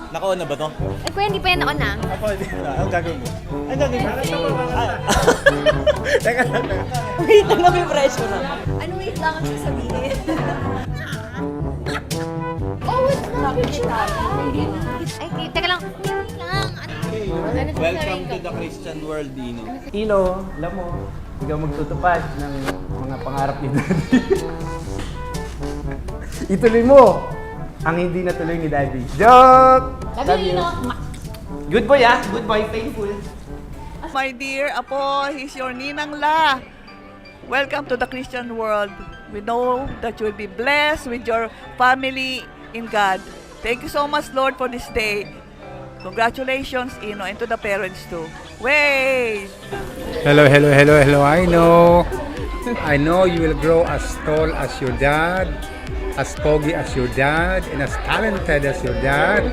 Naka-on na ba to? Eh, kuya, hindi pa yan on ah. Ako, hindi na. Anong gagawin mo? Anong gagawin mo? Teka lang. Wait lang, nabipresyo na. Ano wait lang ang sasabihin? Oh, what's the picture? Ay, teka lang. Wait lang. Ano? Welcome to the Christian world, Dino. Ino, alam mo, ikaw magtutupad ng mga pangarap ni Daddy. Ituloy mo ang hindi natuloy ni Daddy. Joke! Love you. Good boy ah, good boy, faithful. My dear Apo, he's your Ninang La. Welcome to the Christian world. We know that you will be blessed with your family in God. Thank you so much, Lord, for this day. Congratulations, Ino, and to the parents too. Wait! Hello. I know you will grow as tall as your dad, as pogy as your dad, and as talented as your dad.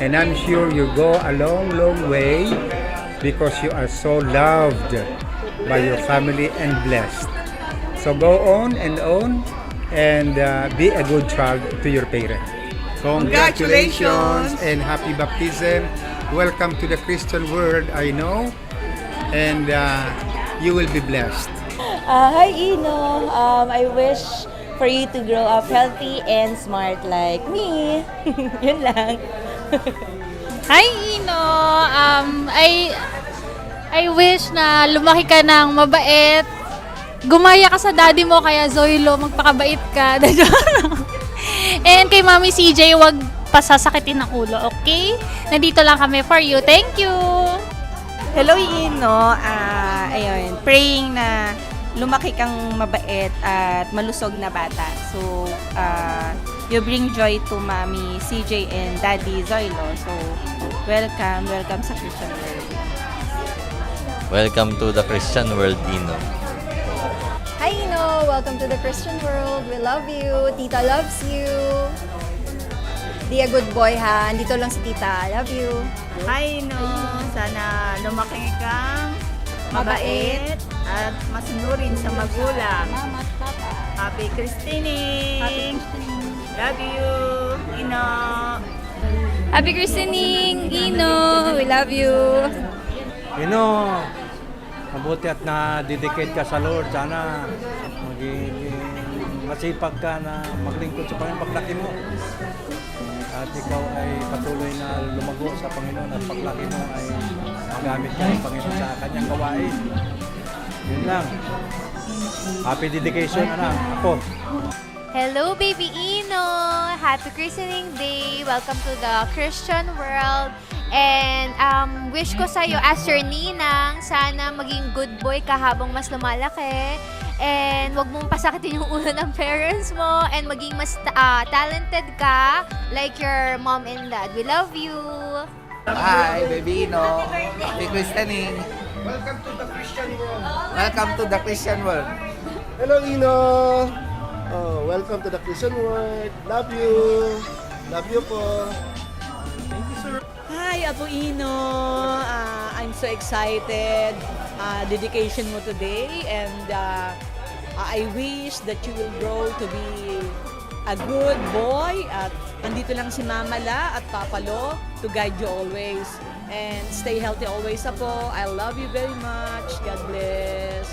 And I'm sure you go a long way because you are so loved by your family and blessed. So go on and be a good child to your parents. Congratulations and happy baptism. Welcome to the Christian world, I know. And you will be blessed. Hi, Ino. I wish for you to grow up healthy and smart like me. Yun lang. Hi, Ino! I wish na lumaki ka ng mabait. Gumaya ka sa daddy mo, kaya Zoilo, magpakabait ka. And kay Mami CJ, wag pasasakitin ng ulo, okay? Nandito lang kami for you. Thank you! Hello, Ino. Ayun, praying na lumaki kang mabait at malusog na bata. So, you bring joy to Mami CJ and Daddy Zoilo. So, welcome sa Christian world. Welcome to the Christian world, Dino. Hi, Ino! Welcome to the Christian world. We love you. Tita loves you. Be a good boy, ha? Andito lang si Tita. Love you. Hi, Ino. Sana lumaki kang mabait at masunurin sa magulang. Mama at Papa. Happy Christening! Love you, Ino! Happy christening, Ino! We love you. Mabuti at na-dedicate ka sa Lord. Sana maging masipag ka na maglingkod sa Panginoon paglaki mo. At ikaw ay patuloy na lumago sa Panginoon at paglaki mo ay magamit ka ng Panginoon sa kanyang gawain. Yun lang. Happy dedication, anak. Ako. Hello, baby Ino! Happy Christening Day! Welcome to the Christian world. And wish ko sa'yo as your ninang, sana maging good boy ka habang mas lumalaki. And wag mong pasakitin yung ulo ng parents mo. And maging mas talented ka like your mom and dad. We love you! Hi, baby Ino. Happy Christening. Welcome to the Christian world. Welcome to the Christian world. Hello, Ino. Welcome to the Christian world. Love you. Love you po. Hi, Apo Ino! I'm so excited. Dedication mo today and I wish that you will grow to be a good boy at andito lang si Mama La at Papa Lo to guide you always. And stay healthy always, Apo. I love you very much. God bless.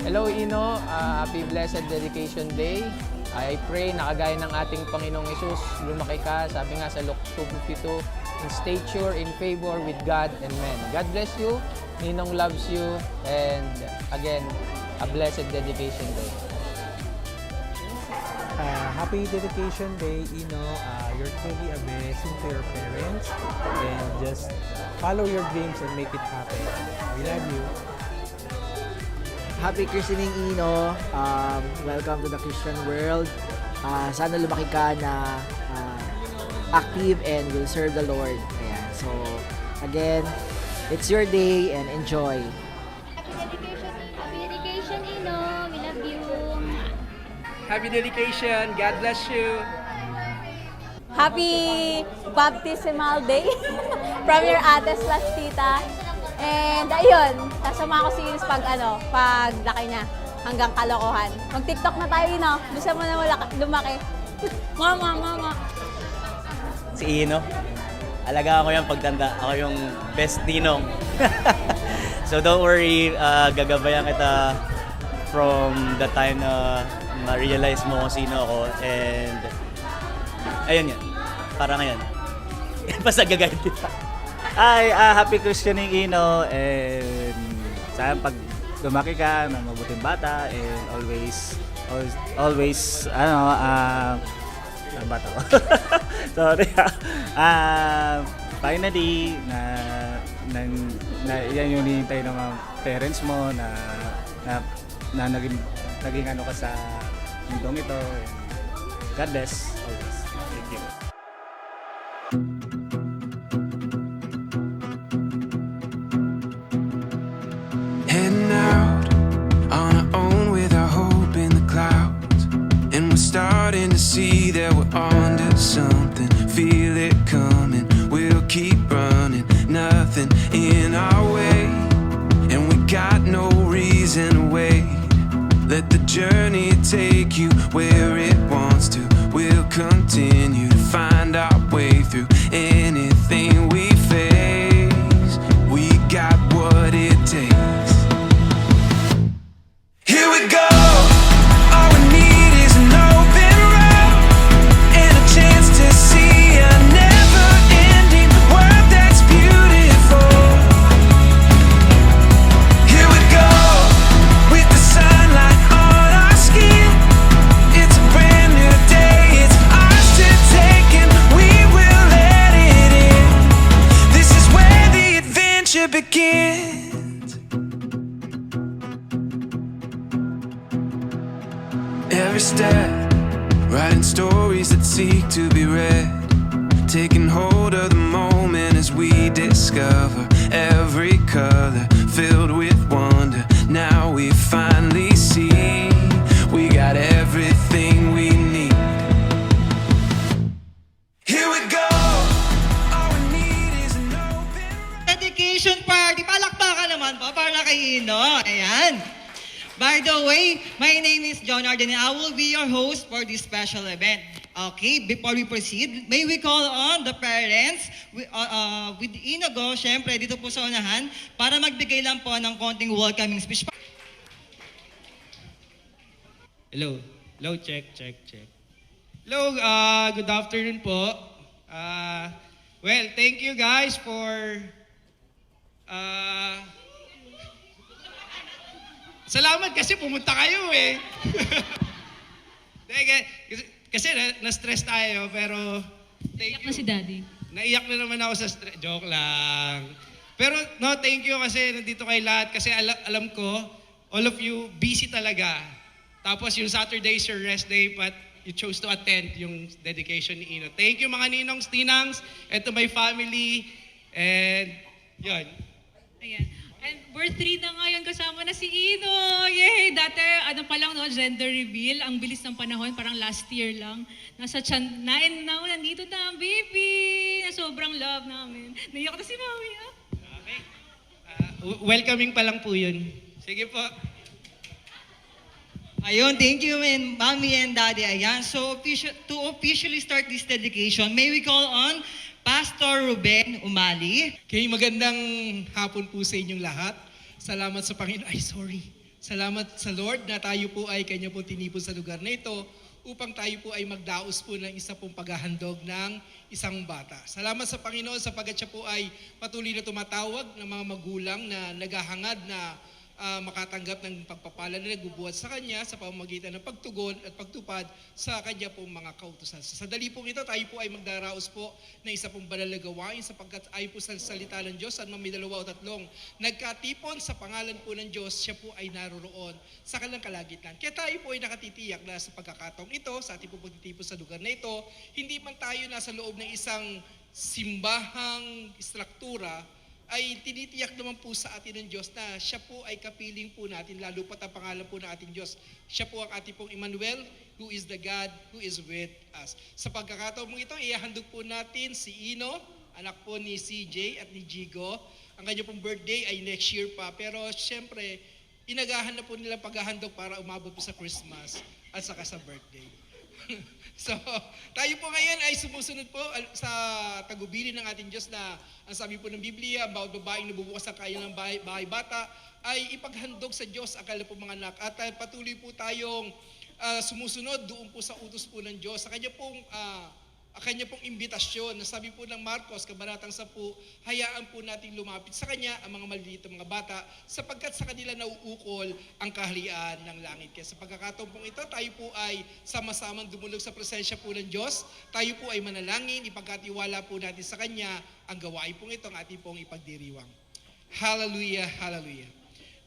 Hello, Ino. Happy Blessed Dedication Day. I pray na kagaya ng ating Panginoong Yesus, lumaki ka, sabi nga sa Luke 2:52, in stature, in favor with God and men. God bless you. Ninong loves you. And again, a blessed dedication day. Happy dedication day, you're truly a blessing to your parents. And just follow your dreams and make it happen. We love you. Happy Christening, Ino. Welcome to the Christian world. Sana lumaki ka na active and will serve the Lord. Ayan. So, again, it's your day and enjoy. Happy dedication, Ino! We love you! Happy dedication. God bless you. Happy Baptismal Day from your ate slash tita. And ayun, kasama ko si Iris pag laki niya hanggang kalokohan. Mag-TikTok na tayo, no? Gusto mo na lumaki. Mama. Si Ino. Alagaan ko yan pagtanda. Ako yung best ninong. So don't worry, gagabayan kita from the time na ma-realize mo kung sino ako. And ayun yan. Para ngayon. Basta gagawin kita. Ay, happy christening Ino. And sana pag lumaki ka na mabuting bata and always ang bata ko. Sorry. Finally, na yan yung hinihintay ng mga parents mo na naging ano ka sa mundong ito. God bless always. Thank you. Heading out on our own with our hope in the clouds, and we're starting to see that we're onto something. Feel it coming, we'll keep running, nothing in our way, and we got no reason to wait. Let the journey take you where it wants to. We'll continue to find our way through anything we face. We got what it takes. Here we go. All we need is an open road and a chance to see a never-ending world that's beautiful. Here we go, with the sunlight on our skin. It's a brand new day, it's ours to take, and we will let it in. This is where the adventure begins. Every step, writing stories that seek to be read, taking hold of the moment as we discover every color filled with wonder. Now we finally see we got everything we need. Here we go. All we need is an open Dedication party. Palakpakan naman po para kay Ino. Ayan. By the way, my name is John Arden and I will be your host for this special event. Okay, before we proceed, may we call on the parents with Inogo, syempre dito po sa unahan, para magbigay lang po ng konting welcoming speech. Hello. Hello, check. Hello, good afternoon po. Well, thank you guys for salamat kasi pumunta kayo eh. kasi na-stress tayo pero thank you. Na si Daddy. Naiyak na naman ako sa stress. Joke lang. Pero no, thank you kasi nandito kayo lahat kasi alam ko all of you busy talaga. Tapos yung Saturday is your rest day but you chose to attend yung dedication ni Ino. Thank you mga ninongs, tinangs, and to my family. And yun. Ayan. And birthday na ngayon kasama na si Ino. Yay! Dati, ano pa lang, no, gender reveal. Ang bilis ng panahon, parang last year lang. Nasa tiyan, now, nandito na ang baby. Na sobrang love namin. Naiyak na si Mami, ah. Okay. Welcoming pa lang po yun. Sige po. Ayun, thank you, Mommy and Daddy. Ayan, so to officially start this dedication, may we call on Pastor Ruben Umali. Okay, magandang hapon po sa inyong lahat. Salamat sa Panginoon. Salamat sa Lord na tayo po ay Kanya po tinipon sa lugar na ito upang tayo po ay magdaos po ng isa pong paghahandog ng isang bata. Salamat sa Panginoon sapagkat siya po ay patuloy na tumatawag ng mga magulang na naghahangad na makatanggap ng pagpapala na nagbubuhat sa Kanya sa pamamagitan ng pagtugon at pagtupad sa Kanya pong mga kautusan. Sa dali pong ito, tayo po ay magdaraos po ng isa pong banal na gawain sapagkat ayon po sa salita ng Diyos, saan man may dalawa o tatlong nagkatipon sa pangalan po ng Diyos, siya po ay naroroon sa kanilang kalagitnaan. Kaya tayo po ay nakatitiyak na sa pagkakataong ito, sa ating po pagtitipon sa lugar na ito, hindi man tayo nasa loob ng isang simbahang struktura, ay tinitiyak naman po sa atin ng Diyos na siya po ay kapiling po natin, lalo pat ang pangalan po ng ating Diyos. Siya po ang ating pong Emmanuel, who is the God who is with us. Sa pagkakataon ito, ihahandog po natin si Ino, anak po ni CJ at ni Jigo. Ang kanyang pong birthday ay next year pa, pero syempre, inagahan na po nila paghahandog para umabot po sa Christmas at saka sa birthday. So, tayo po ngayon ay sumusunod po sa tagubilin ng ating Diyos na ang sabi po ng Biblia, bawat babaeng nabubukas ang kanyang bahay bata ay ipaghandog sa Diyos ang kanilang po mga anak. At patuloy po tayong sumusunod doon po sa utos po ng Diyos. Sa kanya pong imbitasyon na sabi po ng Marcos, kabanatang 10, hayaan po nating lumapit sa Kanya ang mga maliliit na mga bata sapagkat sa kanila nauukol ang kaharian ng langit. Kaya sa pagkakataon pong ito, tayo po ay sama-samang dumulog sa presensya po ng Diyos. Tayo po ay manalangin, ipagkatiwala po natin sa Kanya ang gawain pong ito ang ating pong ipagdiriwang. Hallelujah, hallelujah.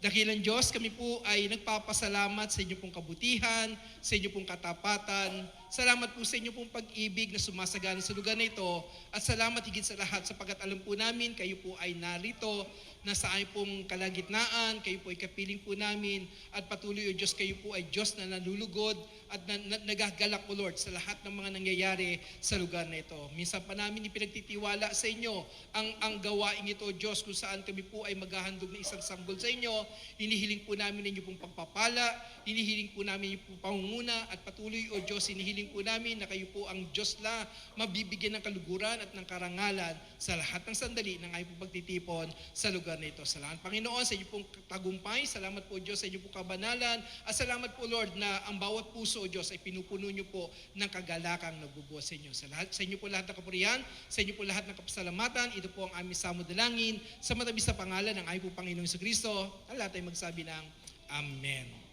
Dakilang Diyos, kami po ay nagpapasalamat sa inyo pong kabutihan, sa inyo pong katapatan. Salamat po sa inyo pong pag-ibig na sumasagana sa lugar na ito. At salamat higit sa lahat sapagkat alam po namin, kayo po ay narito, nasa aming pong kalagitnaan, kayo po ay kapiling po namin. At patuloy, O Diyos, kayo po ay Diyos na nalulugod at nagagalak, O Lord, sa lahat ng mga nangyayari sa lugar na ito. Minsan pa namin ipinagtitiwala sa inyo ang gawain ito, O Diyos, kung saan kami po ay maghahandog ng isang sanggol sa inyo. Hinihiling po namin inyo pong pagpapala, hinihiling po namin yung pangunguna, at patuloy, O Diyos, hinihiling po namin na kayo po ang Diyos na mabibigyan ng kaluguran at ng karangalan sa lahat ng sandali ng ayong pagtitipon sa lugar na ito. Salamat, Panginoon, sa inyo pong tagumpay. Salamat po, Diyos, sa inyo pong kabanalan. At salamat po, Lord, na ang bawat puso, O Diyos, ay pinupuno nyo po ng kagalakang nagbubuos sa inyo. Sa inyo po lahat ng kapurihan, sa inyo po lahat ng kapasalamatan. Ito po ang aming samudalangin sa matabis na pangalan ng ayong po Panginoong Jesucristo. Ang lahat ay magsabi ng Amen.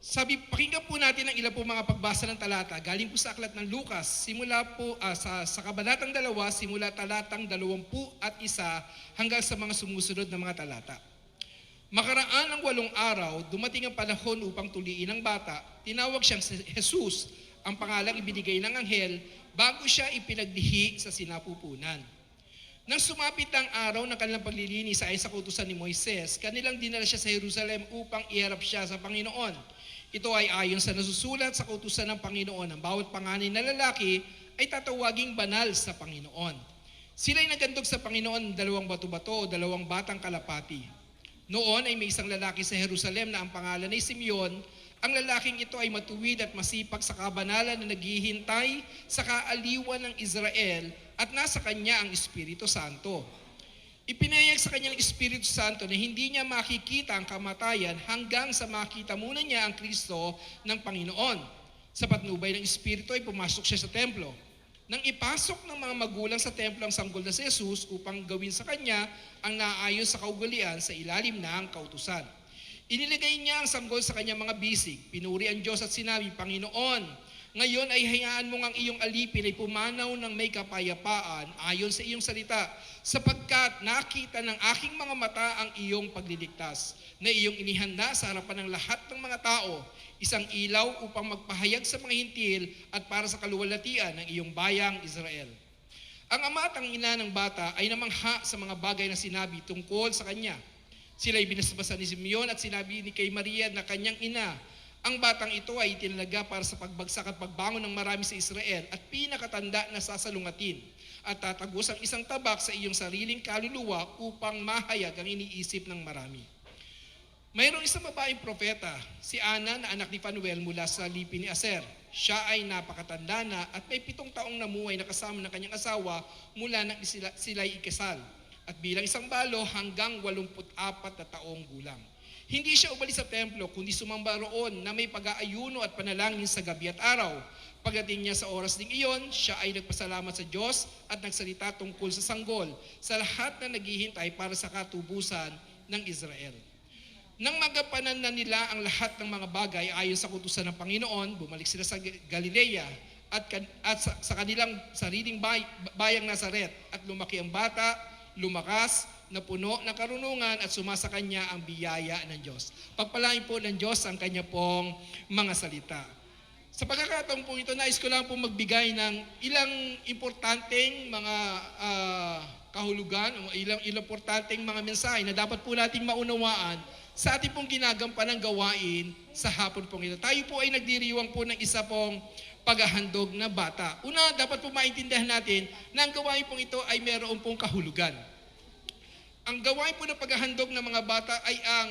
Pakinggan po natin ang ilang po mga pagbasa ng talata. Galing po sa aklat ng Lucas, simula po sa kabanatang 2, simula talatang 21 hanggang sa mga sumusunod na mga talata. Makaraan ang 8 araw, dumating ang panahon upang tuliin ang bata. Tinawag siyang Jesus, ang pangalang ibinigay ng anghel, bago siya ipinaglihi sa sinapupunan. Nang sumapit ang araw ng kanilang paglilinis ayon sa kautusan ni Moises, kanilang dinala siya sa Jerusalem upang iharap siya sa Panginoon. Ito ay ayon sa nasusulat sa kautusan ng Panginoon. Ang bawat panganay na lalaki ay tatawaging banal sa Panginoon. Sila'y nagandog sa Panginoon ng 2 bato-bato o 2 batang kalapati. Noon ay may isang lalaki sa Jerusalem na ang pangalan ay Simeon. Ang lalaking ito ay matuwid at masipag sa kabanalan na naghihintay sa kaaliwan ng Israel at nasa kanya ang Espiritu Santo. Ipinayag sa kanya ng Espiritu Santo na hindi niya makikita ang kamatayan hanggang sa makita muna niya ang Kristo ng Panginoon. Sa patnubay ng Espiritu ay pumasok siya sa templo. Nang ipasok ng mga magulang sa templo ang sanggol na si Jesus upang gawin sa kanya ang naayon sa kaugalian sa ilalim ng kautusan. Inilagay niya ang sanggol sa kanyang mga bisig. Pinuri ang Diyos at sinabi, Panginoon, ngayon ay hayaan mo ang iyong alipin ay pumanaw ng may kapayapaan ayon sa iyong salita, sapagkat nakita ng aking mga mata ang iyong pagliligtas, na iyong inihanda sa harapan ng lahat ng mga tao, isang ilaw upang magpahayag sa mga hintil at para sa kaluwalhatian ng iyong bayang Israel. Ang ama at ang ina ng bata ay namangha sa mga bagay na sinabi tungkol sa kanya. Sila'y binasbasan ni Simeon at sinabi ni kay Maria na kanyang ina, ang batang ito ay itinalaga para sa pagbagsak at pagbangon ng marami sa Israel at pinakatanda na sasalungatin at tatagos ang isang tabak sa iyong sariling kaluluwa upang mahayag ang iniisip ng marami. Mayroong isang babaeng propeta, si Ana na anak ni Fanuel mula sa lipi ni Aser. Siya ay napakatanda na at may 7 taong namuhay na kasama ng kanyang asawa mula nang sila'y ikasal at bilang isang balo hanggang 84 na taong gulang. Hindi siya umalis sa templo, kundi sumamba roon na may pag-aayuno at panalangin sa gabi at araw. Pagdating niya sa oras ding iyon, siya ay nagpasalamat sa Diyos at nagsalita tungkol sa sanggol, sa lahat na naghihintay para sa katubusan ng Israel. Nang magampanan na nila ang lahat ng mga bagay ayon sa kautusan ng Panginoon, bumalik sila sa Galilea at sa kanilang sariling bayang Nazaret at lumaki ang bata, lumakas, na puno ng karunungan at sumasa kanya ang biyaya ng Diyos. Pagpalain po ng Diyos ang kanya pong mga salita. Sa pagkakataon po ito, nais ko lang po magbigay ng ilang importanteng mga kahulugan o ilang importanteng mga mensahe na dapat po nating maunawaan sa ating pong ginagampanang gawain sa hapon pong ito. Tayo po ay nagdiriwang po ng isa pong paghahandog na bata. Una, dapat po maintindihan natin na ang gawain pong ito ay mayroon pong kahulugan. Ang gawain po ng paghahandog ng mga bata ay ang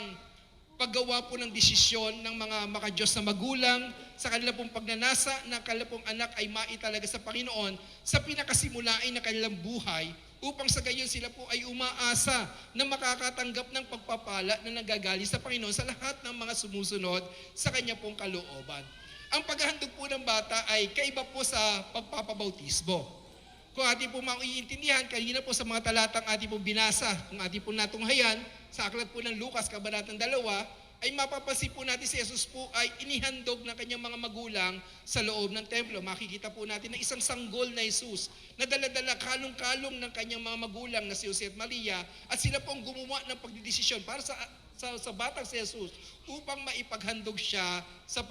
paggawa po ng desisyon ng mga makadiyos na magulang sa kanila pong pagnanasa na kanila pong anak ay maitalaga sa Panginoon sa pinakasimulain na kanilang buhay upang sa gayon sila po ay umaasa na makakatanggap ng pagpapala na nanggagaling sa Panginoon sa lahat ng mga sumusunod sa kanya pong kalooban. Ang paghahandog po ng bata ay kaiba po sa pagpapabautismo. Kung ating po maiintindihan, kanina po sa mga talatang ating po binasa, kung ating po natunghayan, sa aklat po ng Lucas, Kabanatang 2, ay mapapansin po natin si Jesus po ay inihandog ng kanyang mga magulang sa loob ng templo. Makikita po natin na isang sanggol na Jesus na dala-dala kalong-kalong ng kanyang mga magulang na si Jose at Maria at sila pong gumawa ng pagdidesisyon para sa batang si Jesus upang maipaghandog siya sa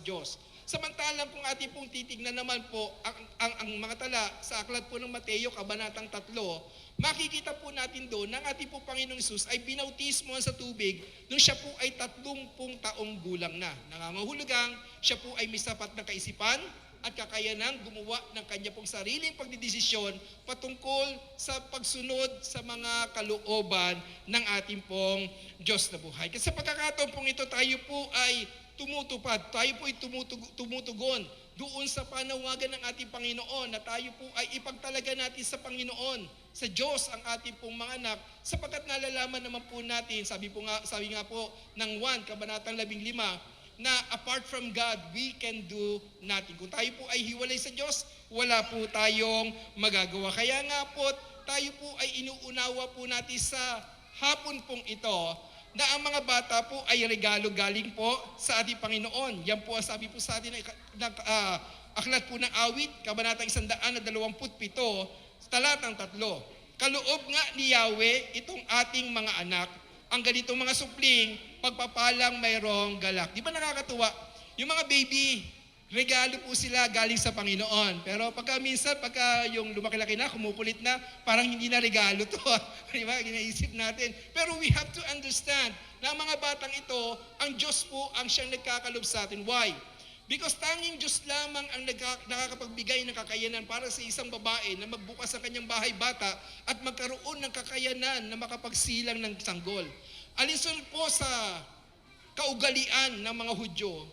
Diyos. Samantalang kung ating pong titignan naman po ang mga tala sa aklat po ng Mateo, Kabanatang 3, makikita po natin doon na ang ating po Panginoong Hesus ay binautismo sa tubig nung siya po ay 30 taong gulang na. Nangangahulugang siya po ay may sapat na kaisipan at kakayanang gumawa ng kanya pong sariling pagdidesisyon patungkol sa pagsunod sa mga kalooban ng ating pong Diyos na buhay. Kasi sa pagkakataon pong ito, tayo po ay tumutupad, tayo po ay tumutugon doon sa panawagan ng ating Panginoon na tayo po ay ipagtalaga natin sa Panginoon, sa Diyos ang ating pong mga anak, sapagkat nalalaman naman po natin, sabi nga po ng 1, Kabanatang 15, na apart from God, we can do nothing. Kung tayo po ay hiwalay sa Diyos, wala po tayong magagawa. Kaya nga po, tayo po ay inuunawa po natin sa hapon pong ito na ang mga bata po ay regalo galing po sa ating Panginoon. Yan po ang sabi po sa atin ng aklat po ng Awit, Kabanatang 127, talatang 3. Kaloob nga ni Yahweh itong ating mga anak, ang ganitong mga supling, pagpapalang mayroong galak. Di ba nakakatuwa? Yung mga baby, regalo po sila galing sa Panginoon. Pero pagka yung lumaki-laki na, kumukulit na, parang hindi na regalo to. Di ba? Ginaisip natin. Pero we have to understand na ang mga batang ito, ang Diyos po ang siyang nagkakalob sa atin. Why? Because tanging Diyos lamang ang nakakapagbigay ng kakayanan para sa isang babae na magbukas ang kanyang bahay bata at magkaroon ng kakayanan na makapagsilang ng sanggol. Alinsun po sa kaugalian ng mga Hudyo,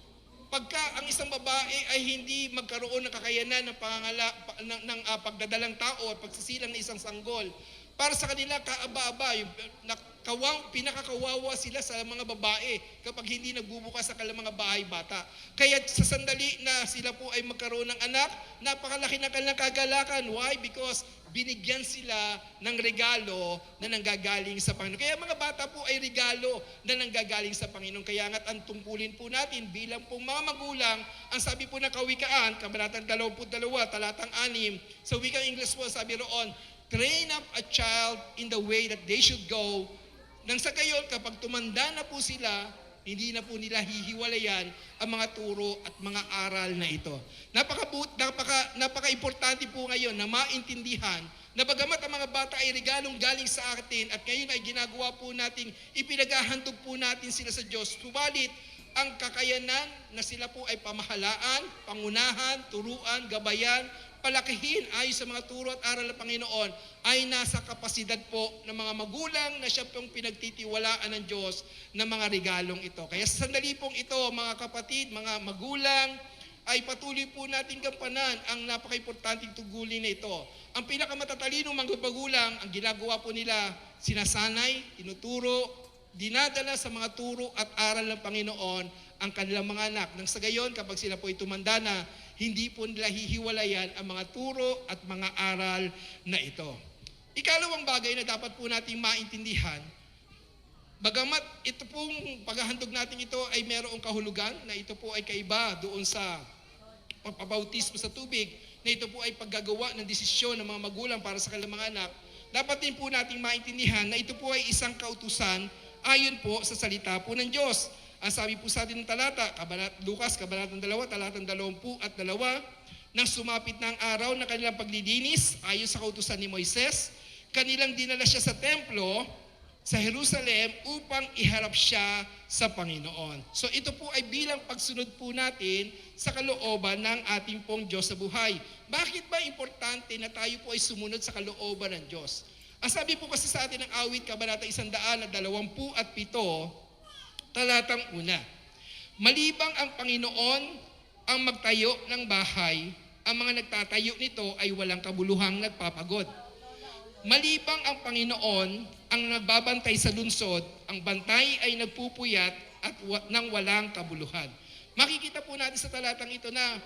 pagka ang isang babae ay hindi magkaroon ng kakayanan ng pagdadalang tao at pagsisilang ng isang sanggol, para sa kanila kaaba-aba, pinakakawawa sila sa mga babae kapag hindi nagbubukas sa kanilang mga bahay bata. Kaya sa sandali na sila po ay magkaroon ng anak, napakalaki na kanilang kagalakan. Why? Because binigyan sila ng regalo na nanggagaling sa Panginoon. Kaya mga bata po ay regalo na nanggagaling sa Panginoon. Kaya nga't ang tungkulin po natin bilang pong mga magulang, ang sabi po ng Kawikaan, Kabanatang 22, talatang 6, sa wikang English po, sabi roon, train up a child in the way that they should go. Nang sa gayon, kapag tumanda na po sila, hindi na po nila hihiwalayan ang mga turo at mga aral na ito. Napaka-importante po ngayon na maintindihan na bagamat ang mga bata ay regalong galing sa atin at ngayon ay ginagawa po natin, ipinaghahandog po natin sila sa Diyos. Subalit, ang kakayanan na sila po ay pamahalaan, pangunahan, turuan, gabayan, palakihin ayon sa mga turo at aral ng Panginoon ay nasa kapasidad po ng mga magulang na siya pong pinagtitiwalaan ng Diyos ng mga regalong ito. Kaya sa sandali pong ito, mga kapatid, mga magulang, ay patuloy po natin gampanan ang napaka-importanting tugulin na ito. Ang pinakamatatalino mga magulang, ang ginagawa po nila, sinasanay, tinuturo, dinadala sa mga turo at aral ng Panginoon ang kanilang mga anak. Nang sa gayon, kapag sila po ay tumanda na, hindi po nila hihiwalayan ang mga turo at mga aral na ito. Ikalawang bagay na dapat po nating maintindihan, bagamat ito pong paghahandog natin ito ay mayroong kahulugan, na ito po ay kaiba doon sa pagpabautismo sa tubig, na ito po ay paggagawa ng desisyon ng mga magulang para sa kanilang mga anak, dapat din po nating maintindihan na ito po ay isang kautusan ayon po sa salita po ng Diyos. Ang sabi po sa atin ng talata, Lucas, Kabanatang 2, talatang 22, nang sumapit na ang araw na kanilang paglilinis, ayon sa kautusan ni Moises, kanilang dinala siya sa templo, sa Jerusalem, upang iharap siya sa Panginoon. So ito po ay bilang pagsunod po natin sa kalooban ng ating pong Diyos sa buhay. Bakit ba importante na tayo po ay sumunod sa kalooban ng Diyos? Ang sabi po kasi sa atin ng Awit, Kabanata 127, talatang 1. Malibang ang Panginoon ang magtayo ng bahay, ang mga nagtatayo nito ay walang kabuluhang nagpapagod. Malibang ang Panginoon ang nagbabantay sa lungsod, ang bantay ay nagpupuyat at nang walang kabuluhan. Makikita po natin sa talatang ito na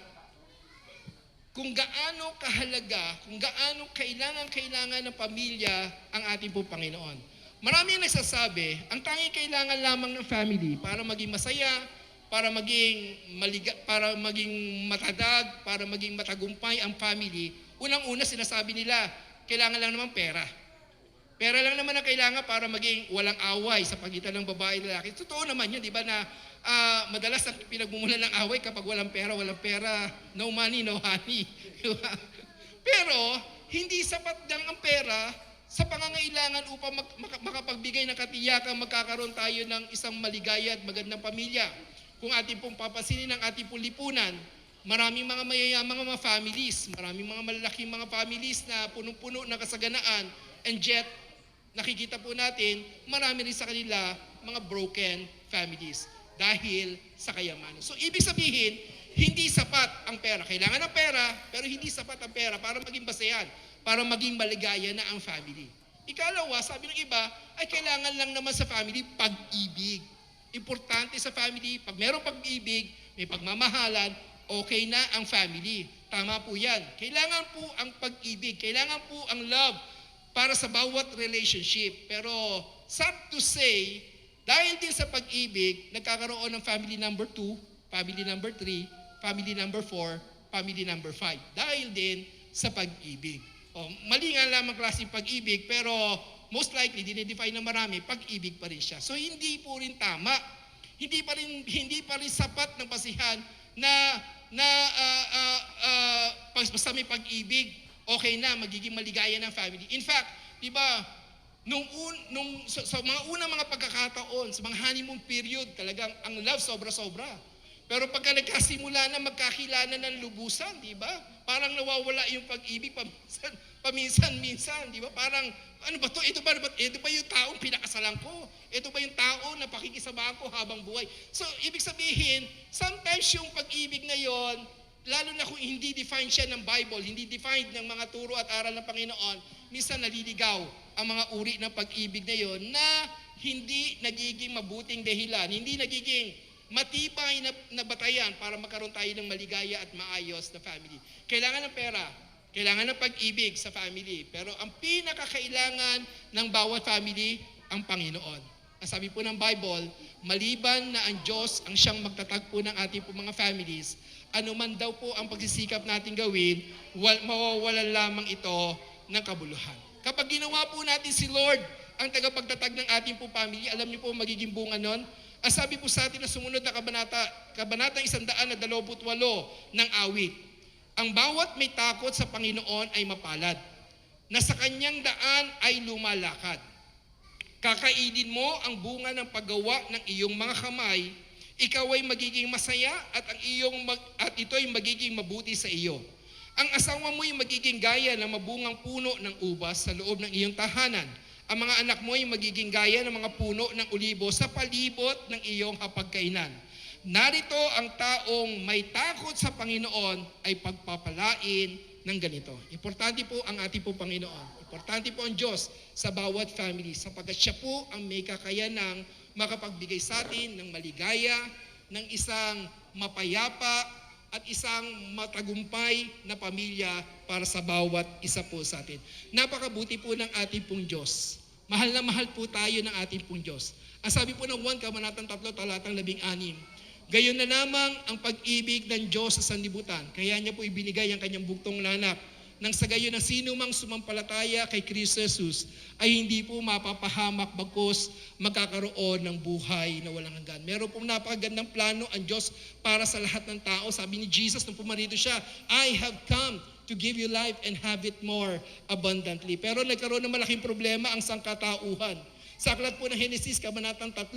kung gaano kahalaga, kung gaano kailangan ng pamilya ang ating po Panginoon. Marami ang nagsasabi, ang tanging kailangan lamang ng family para maging masaya, para maging matadag, para maging matagumpay ang family. Unang-una sinasabi nila, kailangan lang naman pera. Pera lang naman ang kailangan para maging walang away sa pagitan ng babae at lalaki. Totoo naman yun, di ba, na madalas ang pinagmumulan ng away kapag walang pera, no money, no honey. Diba? Pero, hindi sapat lang ang pera sa pangangailangan upang makapagbigay ng katiyakan, magkakaroon tayo ng isang maligaya at magandang pamilya. Kung ating pong papasinin ang ating pong lipunan, maraming mga mayayamang mga families, maraming mga malalaking mga families na punong-puno ng kasaganaan, and yet, nakikita po natin, marami rin sa kanila mga broken families dahil sa kayamanan. So, ibig sabihin, hindi sapat ang pera. Kailangan ng pera, pero hindi sapat ang pera para maging basehan, para maging maligaya na ang family. Ikalawa, sabi ng iba, ay kailangan lang naman sa family pag-ibig. Importante sa family, pag merong pag-ibig, may pagmamahalan, okay na ang family. Tama po yan. Kailangan po ang pag-ibig, kailangan po ang love para sa bawat relationship. Pero sad to say, dahil din sa pag-ibig, nagkakaroon ng family number 2, family number 3, family number 4, family number 5. Dahil din sa pag-ibig. Mali nga lamang klaseng pag-ibig, pero most likely, dinedefine na marami, pag-ibig pa rin siya. So, hindi po rin tama. Hindi pa rin sapat ng basihan na basta may pag-ibig, okay na, magiging maligaya ng family. In fact, di ba, sa mga unang mga pagkakataon, sa mga honeymoon period, talagang ang love sobra-sobra. Pero pagka nagkasimula na magkakilala ng lubusan, di ba? Parang nawawala yung pag-ibig paminsan-minsan, di ba? Parang, ano ba to? Ito ba yung taong pinakasalan ko? Ito ba yung tao na pakikisamahan ko habang buhay? So, ibig sabihin, sometimes yung pag-ibig na yon, lalo na kung hindi defined siya ng Bible, hindi defined ng mga turo at aral ng Panginoon, minsan naliligaw ang mga uri ng pag-ibig na yon na hindi nagiging mabuting dahilan, hindi nagiging matibay na batayan para magkaroon tayo ng maligaya at maayos na family. Kailangan ng pera, kailangan ng pag-ibig sa family, pero ang pinakakailangan ng bawat family, ang Panginoon. Ang sabi po ng Bible, maliban na ang Diyos ang siyang magtatagpo ng ating po mga families, anuman daw po ang pagsisikap natin gawin, mawawalan lamang ito ng kabuluhan. Kapag ginawa po natin si Lord ang tagapagtatag ng ating po family, alam niyo po magiging bunga nun? Ang sabi po sa atin na sumunod na kabanatang 128 ng awit, ang bawat may takot sa Panginoon ay mapalad, na sa kanyang daan ay lumalakad. Kakainin mo ang bunga ng paggawa ng iyong mga kamay, ikaw ay magiging masaya at ito ay magiging mabuti sa iyo. Ang asawa mo ay magiging gaya ng mabungang puno ng ubas sa loob ng iyong tahanan. Ang mga anak mo ay magiging gaya ng mga puno ng ulibo sa palibot ng iyong hapagkainan. Narito ang taong may takot sa Panginoon ay pagpapalain ng ganito. Importante po ang ating po Panginoon. Importante po ang Diyos sa bawat family sapagkat siya po ang may kakayanang makapagbigay sa atin ng maligaya, ng isang mapayapa at isang matagumpay na pamilya para sa bawat isa po sa atin. Napakabuti po ng ating pong Diyos. Mahal na mahal po tayo ng ating pong Diyos. Ang sabi po ng 1 Kabanatang 3, talatang 16, gayon na lamang ang pag-ibig ng Diyos sa sanlibutan. Kaya niya po ibinigay ang kanyang bugtong na anak. Nang sa gayon na sino mang sumampalataya kay Kristo Jesus ay hindi po mapapahamak bagkus magkakaroon ng buhay na walang hanggan. Meron pong napakagandang plano ang Diyos para sa lahat ng tao. Sabi ni Jesus nung pumarito siya, I have come to give you life and have it more abundantly. Pero nagkaroon ng malaking problema ang sangkatauhan. Sa aklat po ng Henesis, Kabanatang 3,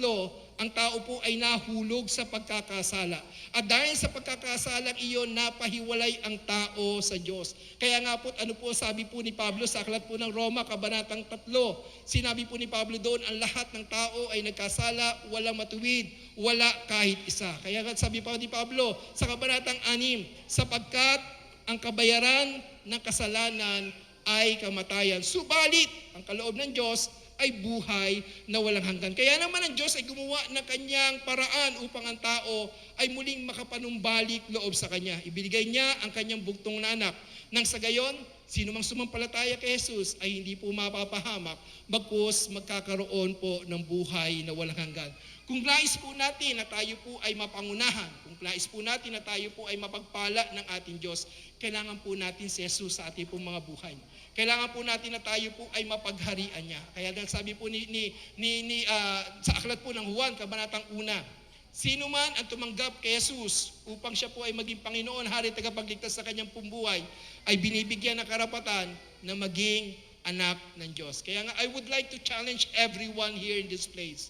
ang tao po ay nahulog sa pagkakasala. At dahil sa pagkakasalang iyon, napahiwalay ang tao sa Diyos. Kaya nga po, ano po sabi po ni Pablo sa aklat po ng Roma, Kabanatang 3, sinabi po ni Pablo doon, ang lahat ng tao ay nagkasala, walang matuwid, wala kahit isa. Kaya nga sabi pa ni Pablo sa Kabanatang 6, sapagkat ang kabayaran ng kasalanan ay kamatayan. Subalit, ang kaloob ng Diyos ay buhay na walang hanggan. Kaya naman ang Diyos ay gumawa ng kanyang paraan upang ang tao ay muling makapanumbalik loob sa kanya. Ibinigay niya ang kanyang bugtong na anak. Nang sa gayon, sino mang sumampalataya kay Jesus ay hindi po mapapahamak, bagkus magkakaroon po ng buhay na walang hanggan. Kung nais po natin na tayo po ay mapangunahan, kung nais po natin na tayo po ay mapagpala ng ating Diyos, kailangan po natin si Jesus sa ating pong mga buhay. Kailangan po natin na tayo po ay mapagharian niya. Kaya sabi po sa aklat po ng Juan, Kabanatang 1, sino man ang tumanggap kay Jesus upang siya po ay maging Panginoon, Hari, tagapagligtas sa kanyang pumbuhay, ay binibigyan ng karapatan na maging anak ng Diyos. Kaya nga, I would like to challenge everyone here in this place.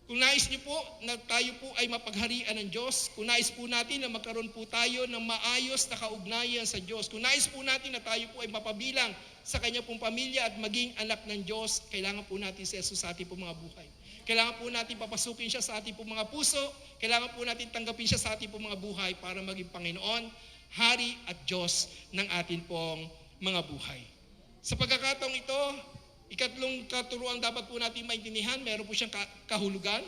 Kung nais niyo po na tayo po ay mapagharian ng Diyos, kung nais po natin na magkaroon po tayo ng maayos na kaugnayan sa Diyos, kung nais po natin na tayo po ay mapabilang sa kanya pong pamilya at maging anak ng Diyos, kailangan po natin si Jesus sa ating pong mga buhay. Kailangan po natin papasukin siya sa ating pong mga puso, kailangan po natin tanggapin siya sa ating pong mga buhay para maging Panginoon, Hari at Diyos ng ating pong mga buhay. Sa pagkakataong ito, ikatlong katuruan dapat po natin maintindihan, meron po siyang kahulugan,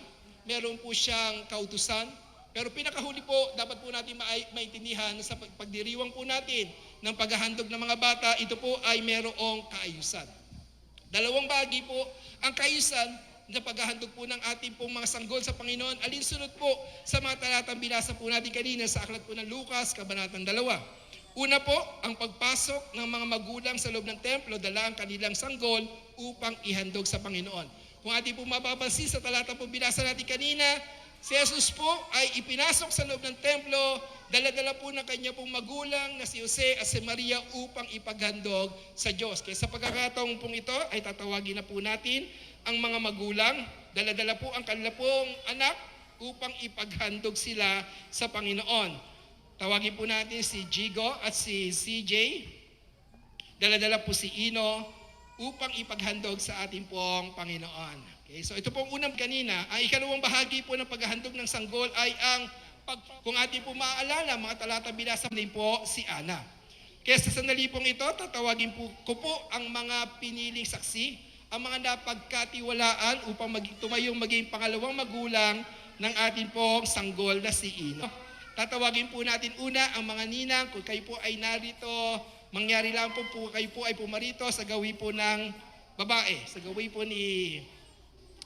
meron po siyang kautusan, pero pinakahuli po, dapat po natin maintindihan sa pagdiriwang po natin ng paghahandog ng mga bata, ito po ay merong kaayusan. Dalawang bahagi po, ang kaayusan na paghahandog po ng ating pong mga sanggol sa Panginoon, alinsunod po sa mga talatang binasa po natin kanina sa aklat po ng Lucas, Kabanatang 2. Una po, ang pagpasok ng mga magulang sa loob ng templo, dala ang kanilang sanggol upang ihandog sa Panginoon. Kung ating po mapapansin sa talata po binasa natin kanina, si Jesus po ay ipinasok sa loob ng templo, dala-dala po ng kanya pong magulang na si Jose at si Maria upang ipaghandog sa Diyos. Kaya sa pagkakataong pong ito ay tatawagin na po natin ang mga magulang, dala-dala po ang kanila pong anak upang ipaghandog sila sa Panginoon. Tawagin po natin si Jigo at si CJ. Dala-dala po si Ino upang ipaghandog sa ating pong Panginoon. Okay, so ito pong unang kanina, ang ikalawang bahagi po ng paghahandog ng sanggol ay ang kung ating po maaalala, mga talata binasa din po si Ana. Kaya sa sandali pong ito, tatawagin ko po ang mga piniling saksi, ang mga napagkatiwalaan upang tumayong maging pangalawang magulang ng ating pong sanggol na si Ino. Tatawagin po natin una ang mga ninang, kung kayo po ay narito, mangyari lang po kayo po ay pumarito sa gawi po ng babae, sa gawi po ni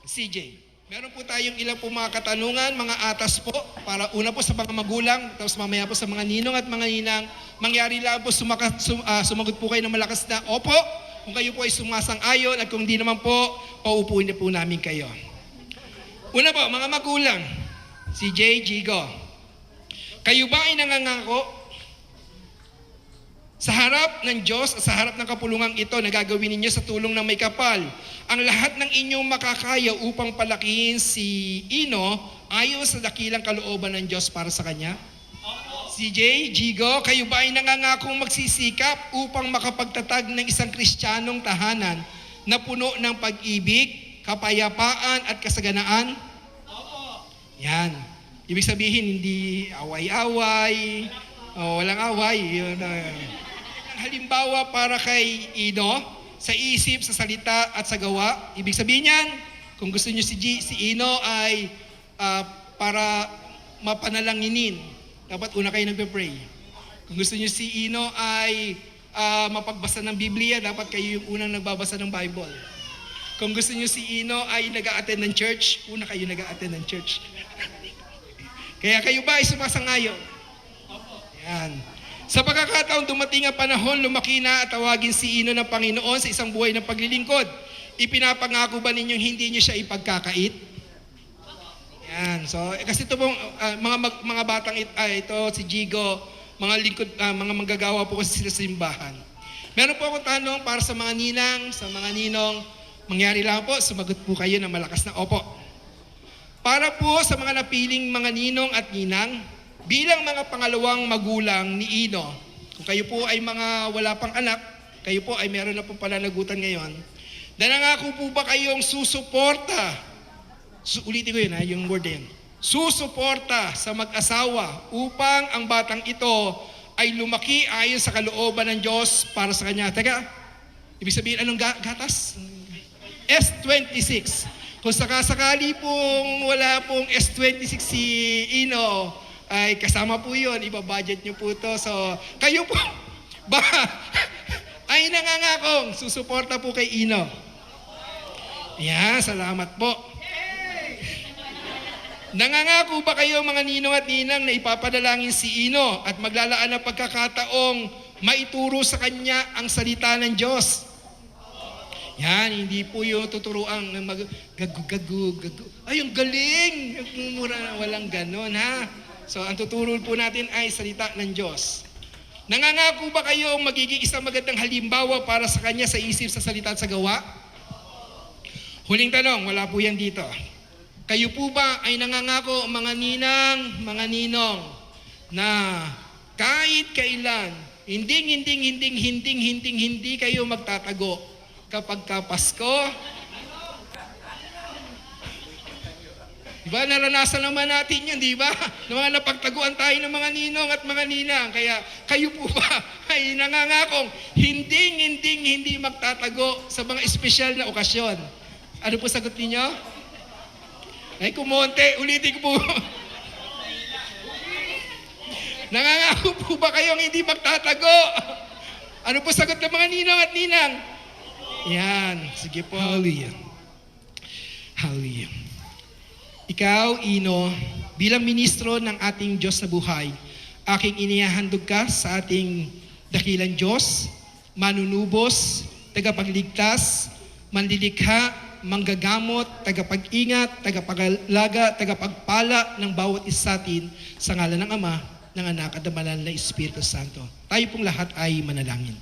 CJ. Meron po tayong ilang po mga katanungan, mga atas po, para una po sa mga magulang, tapos mamaya po sa mga ninong at mga ninang, mangyari lang po sumagot po kayo ng malakas na opo, kung kayo po ay sumasang-ayon at kung di naman po, paupuin na po namin kayo. Una po, mga magulang, CJ, Jigo. Kayo ba ay nangangako sa harap ng Diyos at sa harap ng kapulungang ito na gagawin ninyo sa tulong ng may kapal ang lahat ng inyong makakaya upang palakihin si Ino ayon sa dakilang kalooban ng Diyos para sa kanya? CJ, Jigo, kayo ba ay nangangakong magsisikap upang makapagtatag ng isang Kristiyanong tahanan na puno ng pag-ibig, kapayapaan at kasaganaan? Yan. Ibig sabihin, hindi away-away, walang away. Yun, halimbawa para kay Ino, sa isip, sa salita at sa gawa. Ibig sabihin yan, kung gusto nyo si Ino ay para mapanalanginin, dapat una kayo nagpe-pray. Kung gusto nyo si Ino ay mapagbasa ng Biblia, dapat kayo yung unang nagbabasa ng Bible. Kung gusto nyo si Ino ay nag-a-attend ng church, una kayo nag-a-attend ng church. Kaya kayo ba ay sumasangayon? Yan. Sa pagkakataon dumating ang panahon, lumaki na at tawagin si Ino ng Panginoon sa isang buhay ng paglilingkod. Ipinapangako ba ninyong hindi niyo siya ipagkakait? Yan. So, kasi ito pong mga batang ito, si Jigo, mga lingkod, mga manggagawa po kasi sila sa simbahan. Meron po akong tanong para sa mga ninang, sa mga ninong, Mangyari lang po, sumagot po kayo ng malakas na opo. Para po sa mga napiling mga ninong at ninang, bilang mga pangalawang magulang ni Ino, kung kayo po ay mga wala pang anak, kayo po ay meron na po pananagutan ngayon, nanangako po ba kayong susuporta? Ulitin ko yun ha, yung word na yun. Susuporta sa mag-asawa upang ang batang ito ay lumaki ayon sa kalooban ng Diyos para sa kanya. Teka, ibig sabihin anong gatas? S26. Kung sakasakali pong wala pong S26 si Ino, ay kasama po yun, ibabudget nyo po to. So, kayo po ba ay nangangakong susuporta po kay Ino? Yan, salamat po. Nangangako ba kayo mga ninong at ninang na ipapadalangin si Ino at maglalaan ng pagkakataong maituro sa kanya ang salita ng Diyos? Yan, hindi po yung tuturuan ng gagu. Ay, yung galing! Walang ganon, ha? So, ang tuturo po natin ay salita ng Diyos. Nangangako ba kayo magiging isang magandang halimbawa para sa kanya sa isip, sa salita at sa gawa? Huling tanong, wala po yan dito. Kayo po ba ay nangangako mga ninang, mga ninong na kahit kailan, hindi kayo magtatago kapag Pasko? Diba, naranasan naman natin yun, diba? Na mga napagtaguan tayo ng mga ninong at mga ninang. Kaya kayo po ba ay nangangakong hindi magtatago sa mga espesyal na okasyon? Ano po sagot ninyo? Ay, kumonte, ulitin ko po. Nangangako po ba kayong hindi magtatago? Ano po sagot ng mga ninong at ninang? Yan, sige po. Hallelujah. Hallelujah. Ikaw, Ino, bilang ministro ng ating Diyos na buhay, aking inihahandog ka sa ating dakilang Diyos, manunubos, tagapagligtas, manlilikha, manggagamot, tagapag-ingat, tagapagalaga, tagapagpala ng bawat isa atin sa ngalan ng Ama, ng Anak at ng Banal na Espiritu Santo. Tayo pong lahat ay manalangin.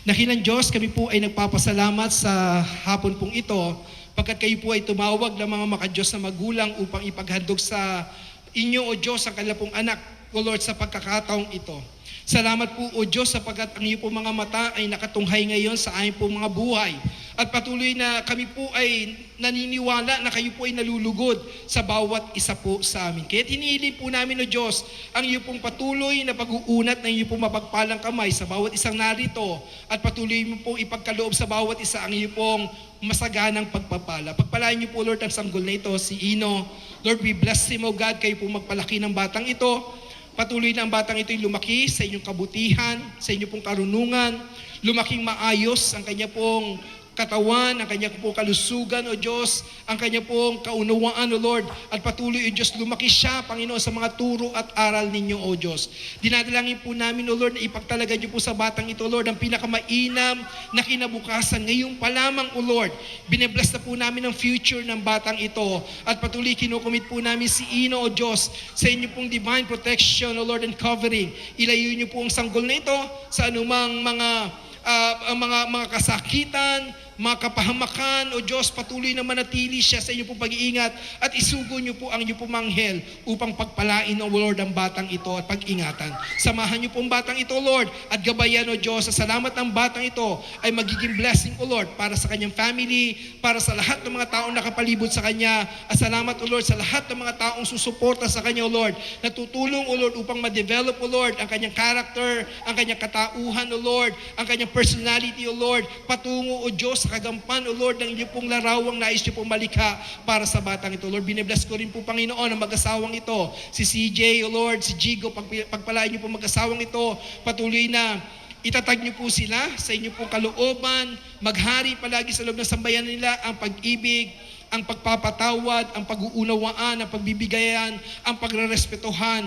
Dakilang Diyos, kami po ay nagpapasalamat sa hapon pong ito pagkat kayo po ay tumawag ng mga makadiyos na magulang upang ipaghandog sa inyo, O Diyos, ang kanila pong anak, O Lord, sa pagkakataong ito. Salamat po, O Diyos, sapagkat ang iyo pong mga mata ay nakatunghay ngayon sa aming pong mga buhay. At patuloy na kami po ay naniniwala na kayo po ay nalulugod sa bawat isa po sa amin. Kaya hinihili po namin, O Diyos, ang iyo pong patuloy na pag-uunat ng iyo pong mapagpalang kamay sa bawat isang narito at patuloy mo pong ipagkaloob sa bawat isa ang iyo pong masaganang pagpapala. Pagpalain niyo po, Lord, ang sanggol na ito, si Ino. Lord, we bless him, O God, kayo pong magpalaki ng batang ito. Patuloy na ang batang ito'y lumaki sa inyong kabutihan, sa inyong pong karunungan, lumaking maayos ang kanya pong katawan, ang kanya pong kalusugan, O Diyos, ang kanya pong kaunawaan, O Lord, at patuloy, O Diyos, lumaki siya, Panginoon, sa mga turo at aral ninyo, O Diyos. Dinadalangin po namin, O Lord, na ipagtalaga niyo po sa batang ito, Lord, ang pinakamainam na kinabukasan. Ngayon pa lamang, O Lord, binibless na po namin ang future ng batang ito at patuloy kinukumit po namin si Ino, O Diyos, sa inyo pong divine protection, O Lord, and covering. Ilayo niyo po ang sanggol na ito sa anumang mga kasakitan, mga kapahamakan, O Diyos, patuloy na manatili siya sa inyo pong pag-iingat at isugo niyo po ang inyo pong manghel upang pagpalain, O Lord, ang batang ito at pag-ingatan. Samahan niyo pong batang ito, Lord, at gabayan, O Diyos, sa salamat ng batang ito ay magiging blessing, O Lord, para sa kanyang family, para sa lahat ng mga taong nakapalibot sa kanya, at salamat, O Lord, sa lahat ng mga taong susuporta sa kanya, O Lord, na tutulong, O Lord, upang ma-develop, O Lord, ang kanyang character, ang kanyang katauhan, O Lord, ang kanyang personality, O Lord, patungo, O Diyos, sa kagampan, O Lord, ng inyo pong larawang nais niyo pong malikha para sa batang ito. Lord, binibless ko rin po, Panginoon, ang mag-asawang ito. Si CJ, O Lord, si Jigo, pagpalain niyo pong mag-asawang ito, patuloy na itatag niyo po sila sa inyo pong kalooban, maghari palagi sa loob ng sambayan nila ang pag-ibig, ang pagpapatawad, ang pag-uunawaan, ang pagbibigayan, ang pagrerespetuhan.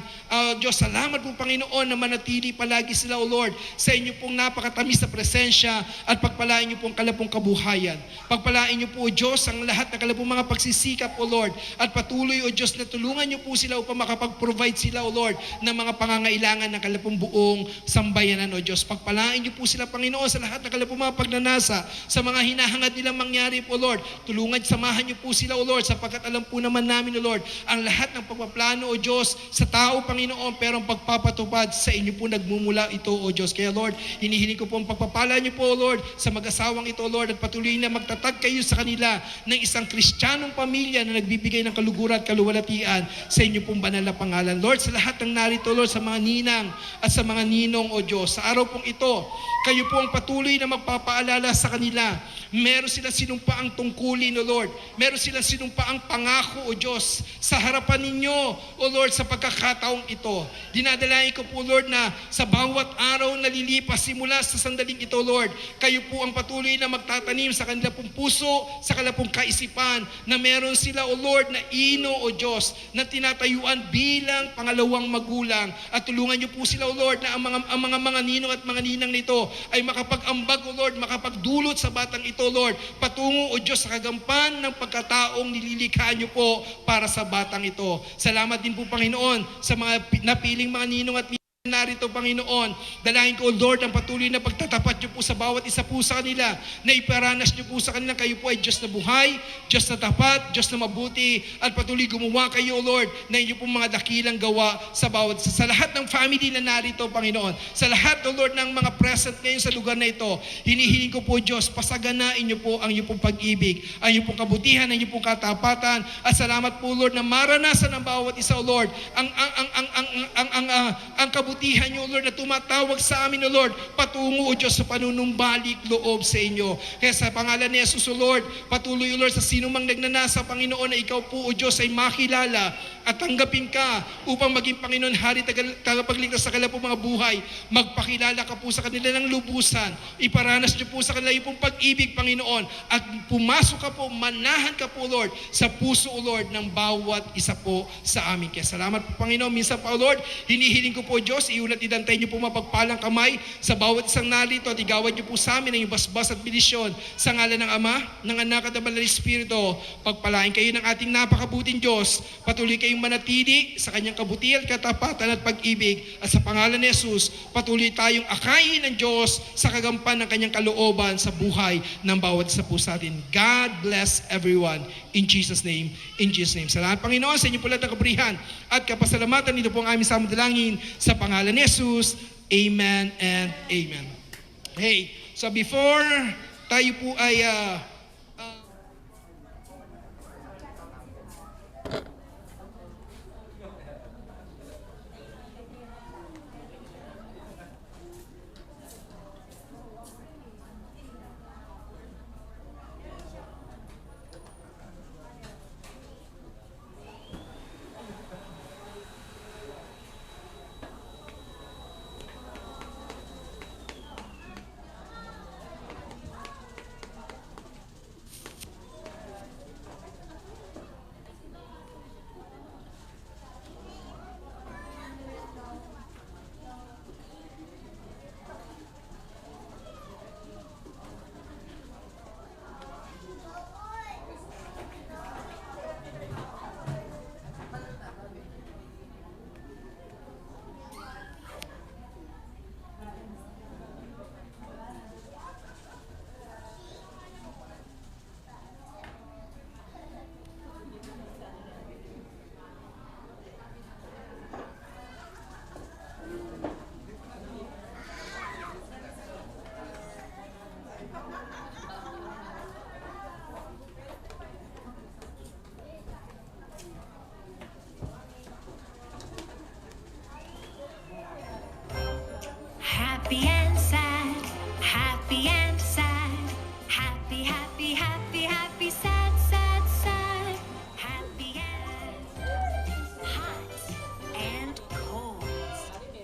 Diyos, salamat po Panginoon na manatili palagi sila, O Lord, sa inyo pong napakatamis na presensya at pagpalain niyo po ang kalapong kabuhayan. Pagpalain niyo po, O Diyos, ang lahat ng kalapong mga pagsisikap, O Lord, at patuloy, O Diyos, na tulungan niyo po sila upang makapag-provide sila, O Lord, ng mga pangangailangan ng kalapong buong sambayanan, O Diyos. Pagpalain niyo po sila, Panginoon, sa lahat ng kalapong mga pagnanasa, sa mga hinahangad nilang mangyari, O Lord. Tulungan, samahan niyo po sila, O Lord, sapagkat alam po naman namin, O Lord, ang lahat ng pagpaplano, O Diyos, sa tao, Panginoon, pero ang pagpapatupad sa inyo po nagmumula ito, O Diyos. Kaya, Lord, hinihiling ko po ang pagpapala niyo po, O Lord, sa mag-asawang ito, O Lord, at patuloy na magtatag kayo sa kanila ng isang Kristiyanong pamilya na nagbibigay ng kaluguran at kaluwalhatian sa inyo pong banal na pangalan. Lord, sa lahat ng narito, Lord, sa mga ninang at sa mga ninong, O Diyos, sa araw pong ito, kayo po ang patuloy na magpapaalala sa kanila. Meron sila sinumpaang tungkulin, O Lord. Meron sila sinumpaang pangako, O Diyos, sa harapan ninyo, O Lord, sa pagkakataong ito. Dinadalain ko po, Lord, na sa bawat araw na lilipas simula sa sandaling ito, Lord, kayo po ang patuloy na magtatanim sa kanila pong puso, sa kanila pong kaisipan, na meron sila, O Lord, na ino, O Diyos, na tinatayuan bilang pangalawang magulang. At tulungan niyo po sila, O Lord, na ang mga ninong at mga ninang nito ay makapag-ambag, O Lord, makapagdulot sa batang ito, Lord, patungo, O Diyos, sa kagampan ng pagkataong nililikha niyo po para sa batang ito. Salamat din po, Panginoon, sa mga napiling mga ninong at narito, Panginoon. Dalahin ko, Lord, ang patuloy na pagtatapat niyo po sa bawat isa po sa kanila, na iparanas niyo po sa kanila, kayo po ay Diyos na buhay, Diyos na tapat, Diyos na mabuti, at patuloy gumawa kayo, Lord, na inyo pong mga dakilang gawa sa bawat, sa lahat ng family na narito, Panginoon. Sa lahat, O Lord, ng mga present ngayon sa lugar na ito, hinihiling ko po, Diyos, pasaganain niyo po ang inyong pong pag-ibig, ang inyong pong kabutihan, ang inyong pong katapatan, at salamat po, Lord, na maranasan ng bawat isa, O Lord, ang kabutihan niyo, Lord, na tumatawag sa amin, O Lord, patungo, O Diyos, sa panunumbalik loob sa inyo. Kaya sa pangalan ni Jesus, O Lord, patuloy, O Lord, sa sino mang nagnanasa, Panginoon, na ikaw po, O Diyos, ay makilala at tanggapin ka upang maging Panginoon, Hari, tagapagligtas sa kanila po mga buhay. Magpakilala ka po sa kanila ng lubusan. Iparanas niyo po sa kanila yung pong pag-ibig, Panginoon, at pumasok ka po, manahan ka po, Lord, sa puso, O Lord, ng bawat isa po sa amin. Kaya salamat po, Panginoon. Minsan pa, O Lord, hinihiling ko po, Diyos, iunat idantay niyo po mapagpalang kamay sa bawat isang narito at igawad niyo po sa amin ang basbas at binisyon sa ngalan ng Ama, ng Anak at ng Banal na Espiritu. Pagpalain kayo ng ating napakabuting Diyos. Patuloy kayong manatili sa kanyang kabutihan, katapatan at pag-ibig. At sa pangalan ni Jesus, patuloy tayong akayin ng Diyos sa kagampan ng kanyang kalooban sa buhay ng bawat isa po sa atin. God bless everyone. In Jesus' name. In Jesus' name. Salamat, Panginoon, sa inyo po lahat ng kabrihan at kapasalamatan. Ito po ang aming samudalangin sa pangalan ni Jesus. Amen and amen. Hey, so before tayo po ay happy and sad, happy and sad, happy, happy, happy, happy, sad, sad, sad, happy and hot and cold,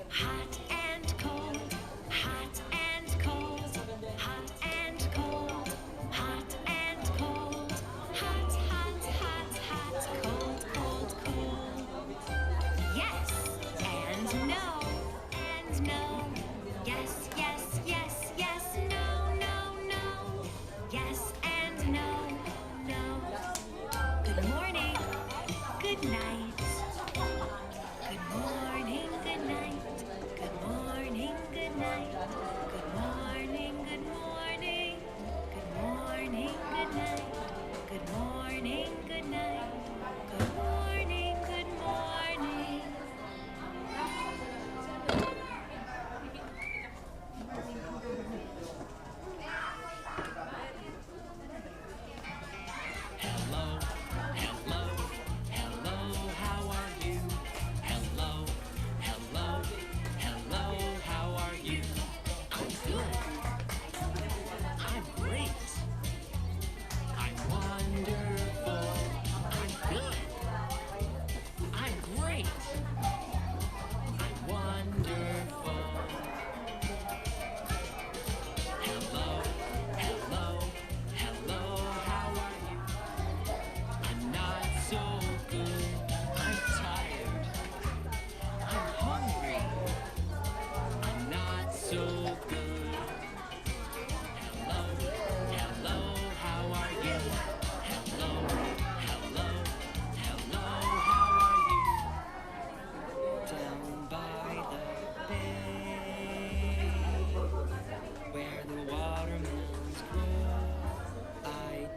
hot and cold, hot and cold, hot and cold, hot and cold, hot, hot,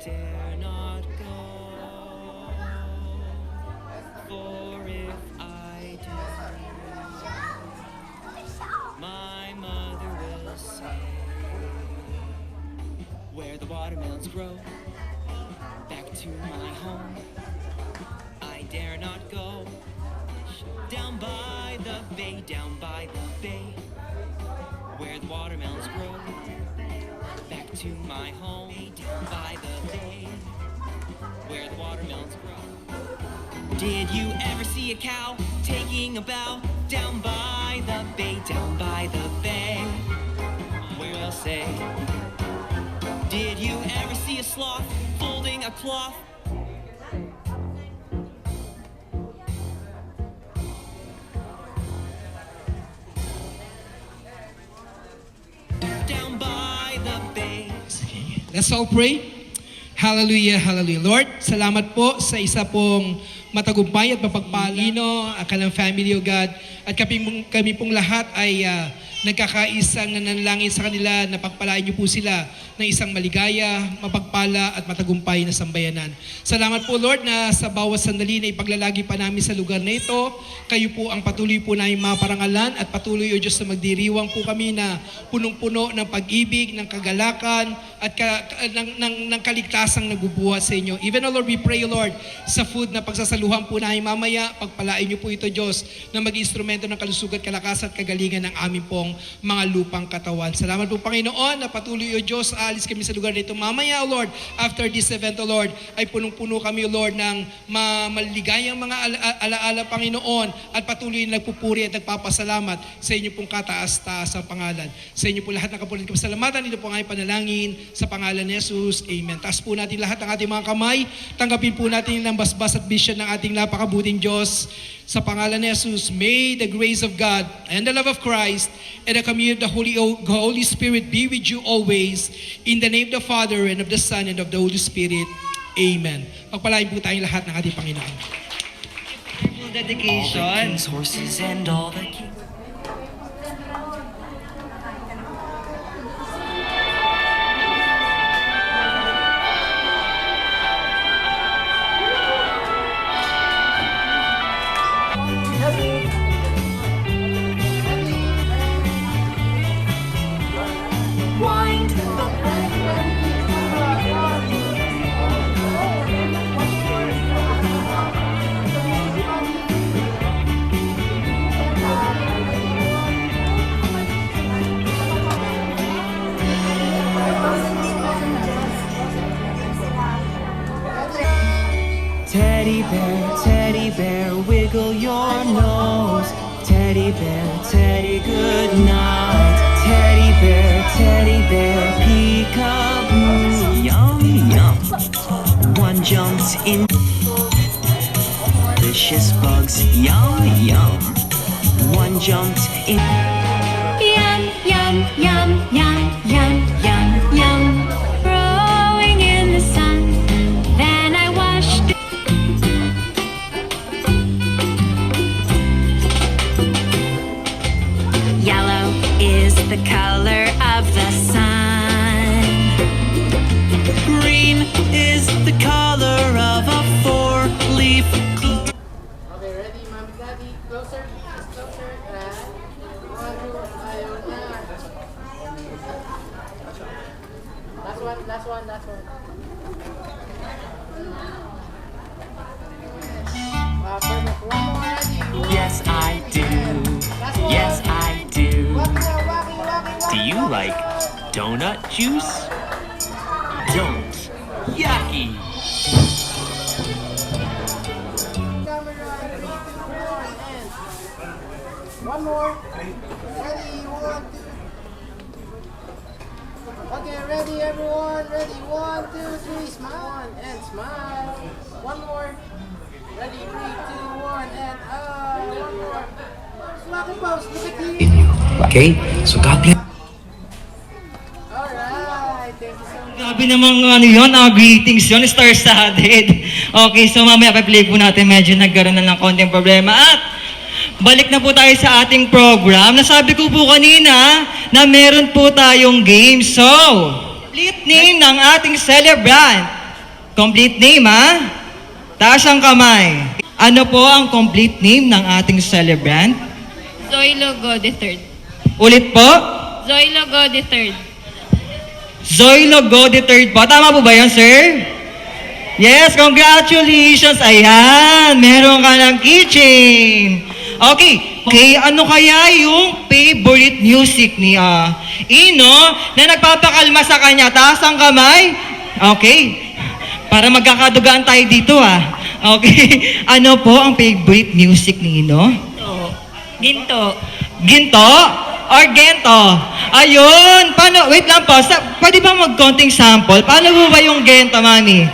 dare not go. For if I do, my mother will say, where the watermelons grow, back to my home. I dare not go. Down by the bay, down by the bay, where the watermelons grow, back to my home. Down by the bay, where the watermelons grow. Did you ever see a cow taking a bow? Down by the bay, down by the bay, where we'll say. Did you ever see a sloth folding a cloth? Down by the bay. Let's all pray. Hallelujah, hallelujah. Lord, salamat po sa isa pong matagumpay at mapagpalino, akalang family, O God. At kami pong lahat ay nagkakaisang nananalangin sa kanila na pagpalain niyo po sila ng isang maligaya, mapagpala at matagumpay na sambayanan. Salamat po, Lord, na sa bawat sandali na ipaglalagi pa namin sa lugar na ito, kayo po ang patuloy po namin maparangalan at patuloy, O Diyos, na magdiriwang po kami na punong-puno ng pag-ibig, ng kagalakan at ng kaligtasang nagbubuhat sa inyo. Even, O Lord, we pray, O Lord, sa food na pagsasaluhan po namin mamaya, pagpalain niyo po ito, Diyos, na maging instrumento ng kalusugan, kalakasan at kagalingan ng aming pong mga lupang katawan. Salamat po, Panginoon, na patuloy, O Diyos, aalis kami sa lugar nito. Mamaya, O Lord, after this event, O Lord, ay punong-puno kami, O Lord, ng maligayang mga alaala, Panginoon, at patuloy na nagpupuri at nagpapasalamat sa inyo pong kataas-taas ang pangalan. Sa inyo po lahat ng kapulit kapasalamatan, ito po ang aming panalangin sa pangalan ni Jesus. Amen. Taas po natin lahat ng ating mga kamay. Tanggapin po natin ang basbas at vision ng ating napakabuting Diyos. Sa pangalan ni Jesus, may the grace of God and the love of Christ and the communion of the Holy Spirit be with you always. In the name of the Father and of the Son and of the Holy Spirit. Amen. Pagpalain po tayong lahat ng ating Panginoon. Dedication. All the king's horses and all the king's Teddy bear, wiggle your nose. Teddy good night. Teddy bear, peekaboo. Yum, yum. One jumps in. Delicious bugs, yum, yum. One jumped in. Yum, yum, yum, yum, yum, yum, yum. Growing in the sun, then I washed it. Yellow is the color of the sun. Green is the color of a four-leaf clover. Okay, ready, Mommy, Daddy? Closer, closer. Last one. Perfect. One more, ready? Yes, I do. Yes, I do. Do you like donut juice? Don't. Yucky. One more. Ready, 1, 2. Okay, ready, everyone. Ready, 1, 2, 3. Smile and smile. One more. Ready, 3, 2, 1, and one more. Smile and pose. Look at you. Okay, so God bless. Alright, thank you so much. Grabe namang ano yun, greetings yun, star-studded. Okay, so mamaya pa-play po natin, medyo nagkaroon na ng konting problema. At balik na po tayo sa ating program. Nasabi ko po kanina na meron po tayong game. So, complete name ng ating celebrant. Complete name, ha? Taas ang kamay. Ano po ang complete name ng ating celebrant? Zoilo Go III. Ulit po? Zoilo Go III. Zoilo Go III po. Tama po ba yan, sir? Yes, congratulations! Ayan, meron ka ng keychain. Okay, ano kaya yung favorite music ni Ino na nagpapakalma sa kanya? Taas ang kamay. Okay, para magkakadugaan tayo dito Okay, ano po ang favorite music ni Ino? Ginto. Ginto or gento? Ayun, paano, wait lang po, pwede ba mag-konting sample? Paano po ba yung gento, mami?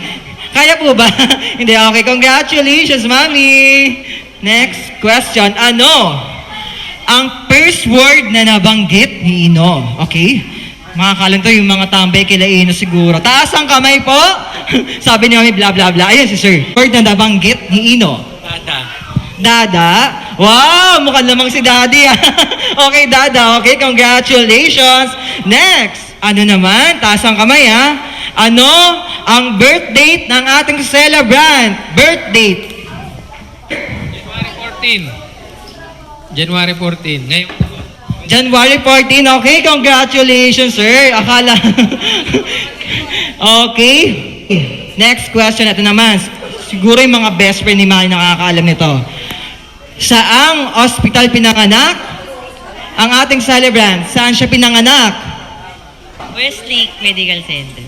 Kaya po ba? Hindi, okay, congratulations, mami. Next question, ano ang first word na nabanggit ni Ino? Okay, makakalan to yung mga tambay kila Ino siguro. Taas ang kamay po. Sabi ni mami, bla bla bla. Ayun si sir. Word na nabanggit ni Ino. Dada? Wow, mukhang lamang si Daddy. Okay, Dada. Okay, congratulations. Next, ano naman? Taas ang kamay, Ano ang birth date ng ating celebrant? Birth date. January 14. Ngayon. January 14. Okay, congratulations, sir. Akala. Okay. Next question. Ito naman. Siguro yung mga best friend ni Manny nakakaalam nito. Saang hospital pinanganak ang ating celebrant? Saan siya pinanganak? Westlake Medical Center.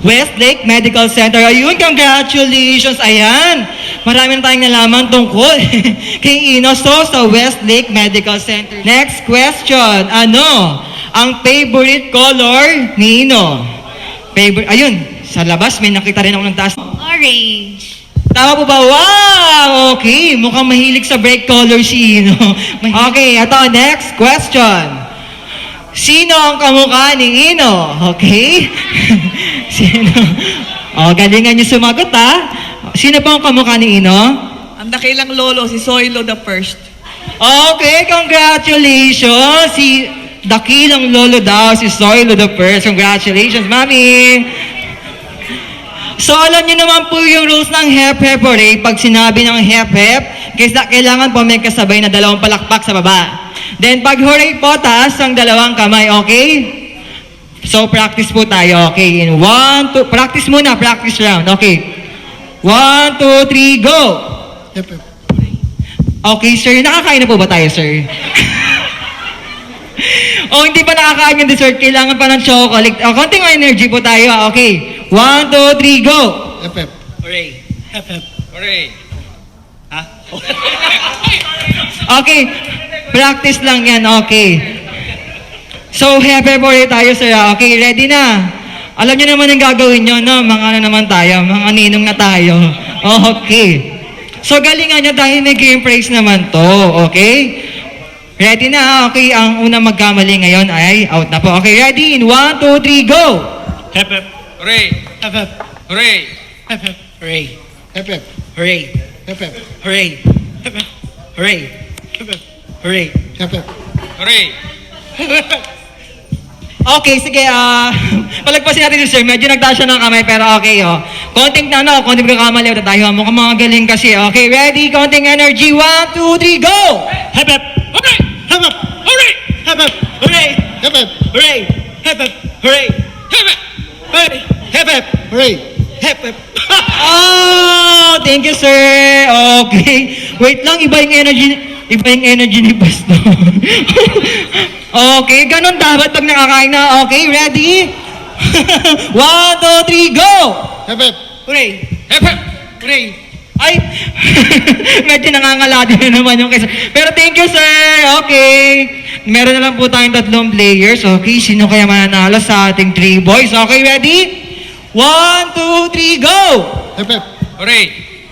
Westlake Medical Center. Ayun, congratulations. Ayan. Marami na tayong nalaman tungkol kay Ino. So, sa Westlake Medical Center. Next question. Ano ang favorite color ni Ino? Ayun, sa labas may nakita rin ako ng taas. Orange. Tama po ba? Wow! Okay, mukhang mahilig sa bright color si Ino. Okay, ito, next question. Sino ang kamukha ni Ino? Okay? Sino? Galingan niyo sumagot, Sino po ang kamukha ni Ino? Ang dakilang lolo, si Zoilo the First. Okay, congratulations! Si dakilang lolo daw, si Zoilo the First. Congratulations, Mami! So, alam niyo naman po yung rules ng hep hep hooray. Pag sinabi ng hep hep, kailangan po may kasabay na 2 palakpak sa baba. Then, pag hooray po, taas ang 2 kamay, okay? So, practice po tayo, okay? In 1, 2, practice muna, practice round, okay? 1, 2, 3, go! Okay, sir, nakakain na po ba tayo, sir? Hindi pa nakakain yung dessert, kailangan pa ng chocolate. Konting energy po tayo, okay? 1, 2, 3, go! Hep hep. Hooray! Hep hep. Hooray! Okay, practice lang yan, okay. So, happy birthday tayo, sir. Okay, ready na? Alam niyo naman yung gagawin nyo, no? Mga ano naman tayo, mga ninong na tayo. Okay. So, galingan nyo dahil may game praise naman to, okay? Ready na? Okay, ang unang magkamali ngayon ay out na po. Okay, ready? In 1, 2, 3, go! Hep hep. Hooray! Hep hep. Hooray! Hep hep. Hooray! Hep hep. Hooray! Hep hep. Hooray! Hep hep. Hooray! Hep hep. Hooray! Hep hep. Hooray! Okay, sige, palagpasin natin si sir. Medyo nagtaas siya ng kamay, pero okay, Konting konting pagkakamali ulit tayo. Mukhang mga galing kasi, okay? Ready? Konting energy. 1, 2, 3, go! Hep hep. Hooray! Hep hep. Hooray! Hep hep. Hooray! Hep hep. Hooray! Hep hep. Hooray! Hep hep! Hooray! Hep hep. Hooray. Hep hep. Thank you, sir. Okay. Wait lang, iba yung energy ni Basto. Okay, ganun dapat pag nakakain na. Okay, ready? 1, 2, 3, go! Hep hep. Hooray! Hep hep! Hooray! Ay! Medyo nangangalati na naman yung kaysa. Pero thank you, sir. Okay. Meron na lang po tayong 3 players. Okay, sino kaya mananalo sa ating 3 boys? Okay, ready? 1, 2, 3, go! Hep hep. Hooray!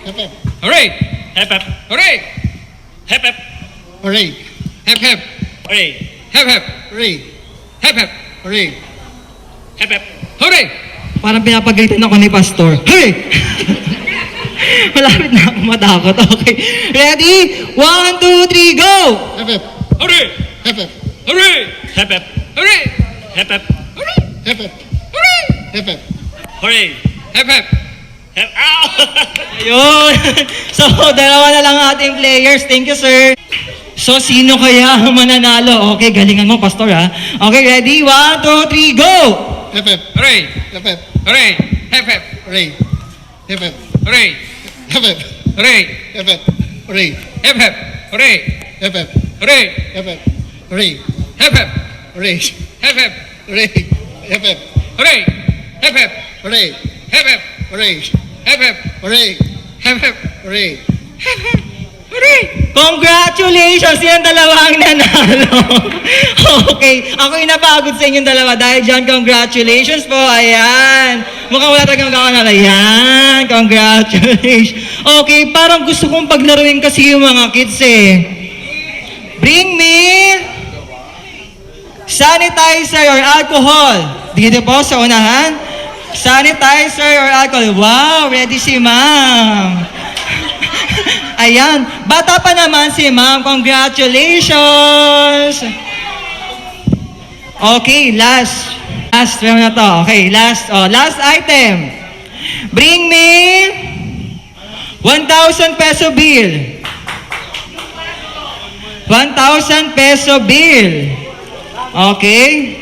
Hep hep. Hooray! Hep hep! Hooray! Hep hep! Hooray. Hep hep! Hooray! Hep hep! Hooray. Hep hep! Hooray. Hep hep! Hooray! Parang pinapagalitan ako ni Pastor. Hey! Malapit na ako matakot. Okay. Ready? 1, 2, 3, go! Hep hep. Hooray! Hep hep. Hooray! Hep hep! Hooray! Hep hep! Hooray! Hep hep. Hooray! Hep hep. Hooray! Hep hep! Ayun. So, dalawa na lang ating players. Thank you, sir. So, sino kaya ang mananalo? Okay, galingan mo, Pastor, ha? Okay, ready? 1, 2, 3, go! Hep hep. Hooray! Hep hep. Hooray! Hep, hep! Hooray. Hep hep. Hooray! Hep hep. Hooray! Hep hep. Hooray. Hep, hep! Hooray! Hep hep. Hooray! Hep hep. Hooray. Hep, hep! Hooray. Hep, hep! Hooray. Hep hep. Hooray! Hep, hep! Hooray. Hep, hep! Hooray. Hep, hep! Hooray. Hep, hep! Hooray. Hooray! Congratulations! Yan dalawa ang nanalo. Okay. Ako yung napagod sa inyong dalawa. Dahil dyan, congratulations po. Ayan. Mukhang wala talagang kakanala. Ayan. Congratulations. Okay. Parang gusto kong paglaruin kasi yung mga kids eh. Bring me sanitizer or alcohol. Dito po sa unahan. Sanitizer or alcohol. Wow. Ready si ma'am. Ayan. Bata pa naman si ma'am. Congratulations! Okay, last round na to. Okay, last item. Bring me 1,000 peso bill. 1,000 peso bill. Okay?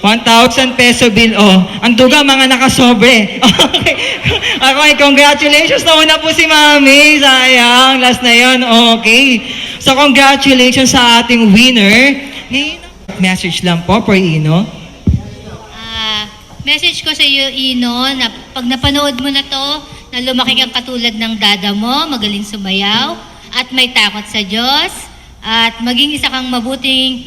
1,000 peso bill. Oh, ang duga mga nakasobre. Okay. Okay, congratulations. Nauna po si Mami. Sayang, last na yon. Okay. So, congratulations sa ating winner. Message lang po for Ino. Message ko sa iyo, Ino, na pag napanood mo na to, na lumaki kang katulad ng dada mo, magaling sumayaw, at may takot sa Diyos, at maging isa kang mabuting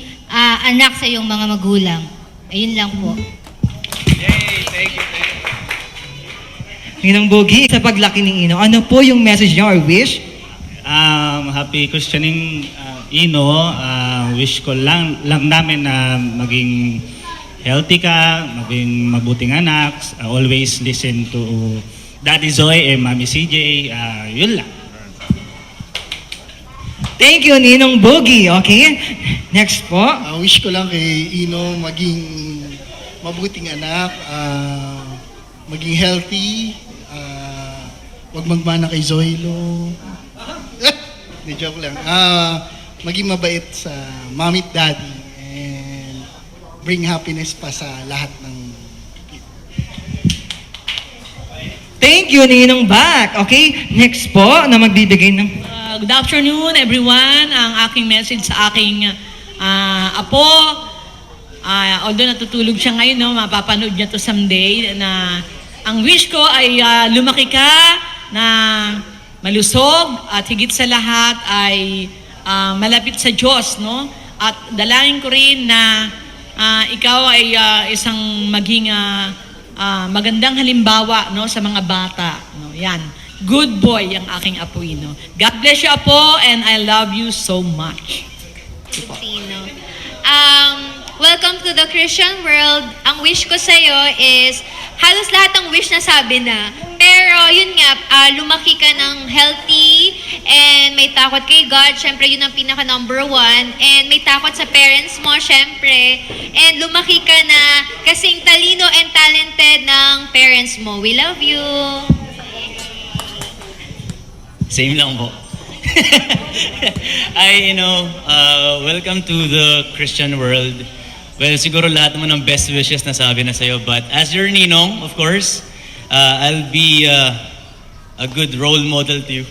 anak sa iyong mga magulang. Ayun lang po. Yay! Thank you. Ninang Bogi, sa paglaki ni Ino, ano po yung message niyo or wish? Happy questioning, Ino. Wish ko lang namin na maging healthy ka, maging mabuting anak, always listen to Daddy Zoe and Mami CJ. Yun lang. Thank you, Ninong Bogi. Okay? Next po. Wish ko lang kay Ino maging mabuting anak, maging healthy, huwag magmana kay Zoilo. Di joke lang. Maging mabait sa mommy at daddy and bring happiness pa sa lahat ng Thank you, Ninong Back. Okay? Next po na magbibigay ng Good afternoon, everyone. Ang aking message sa aking apo, although natutulog siya ngayon, no, mapapanood niya to someday, na ang wish ko ay lumaki ka na malusog at higit sa lahat ay malapit sa Diyos, no? At dalangin ko rin na ikaw ay isang maging magandang halimbawa, no, sa mga bata, no? Yan. Good boy ang aking apo, Ino. God bless you, apo, and I love you so much. Sino? Welcome to the Christian world. Ang wish ko sa'yo is, halos lahat ng wish na sabi na. Pero yun nga, lumaki ka ng healthy and may takot kay God. Siyempre, yun ang pinaka number 1. And may takot sa parents mo, siyempre. And lumaki ka na kasing talino and talented ng parents mo. We love you. Same lang po. Welcome to the Christian world. Well, siguro lahat naman ng best wishes na sabi na sa'yo. But as your ninong, of course, I'll be a good role model to you.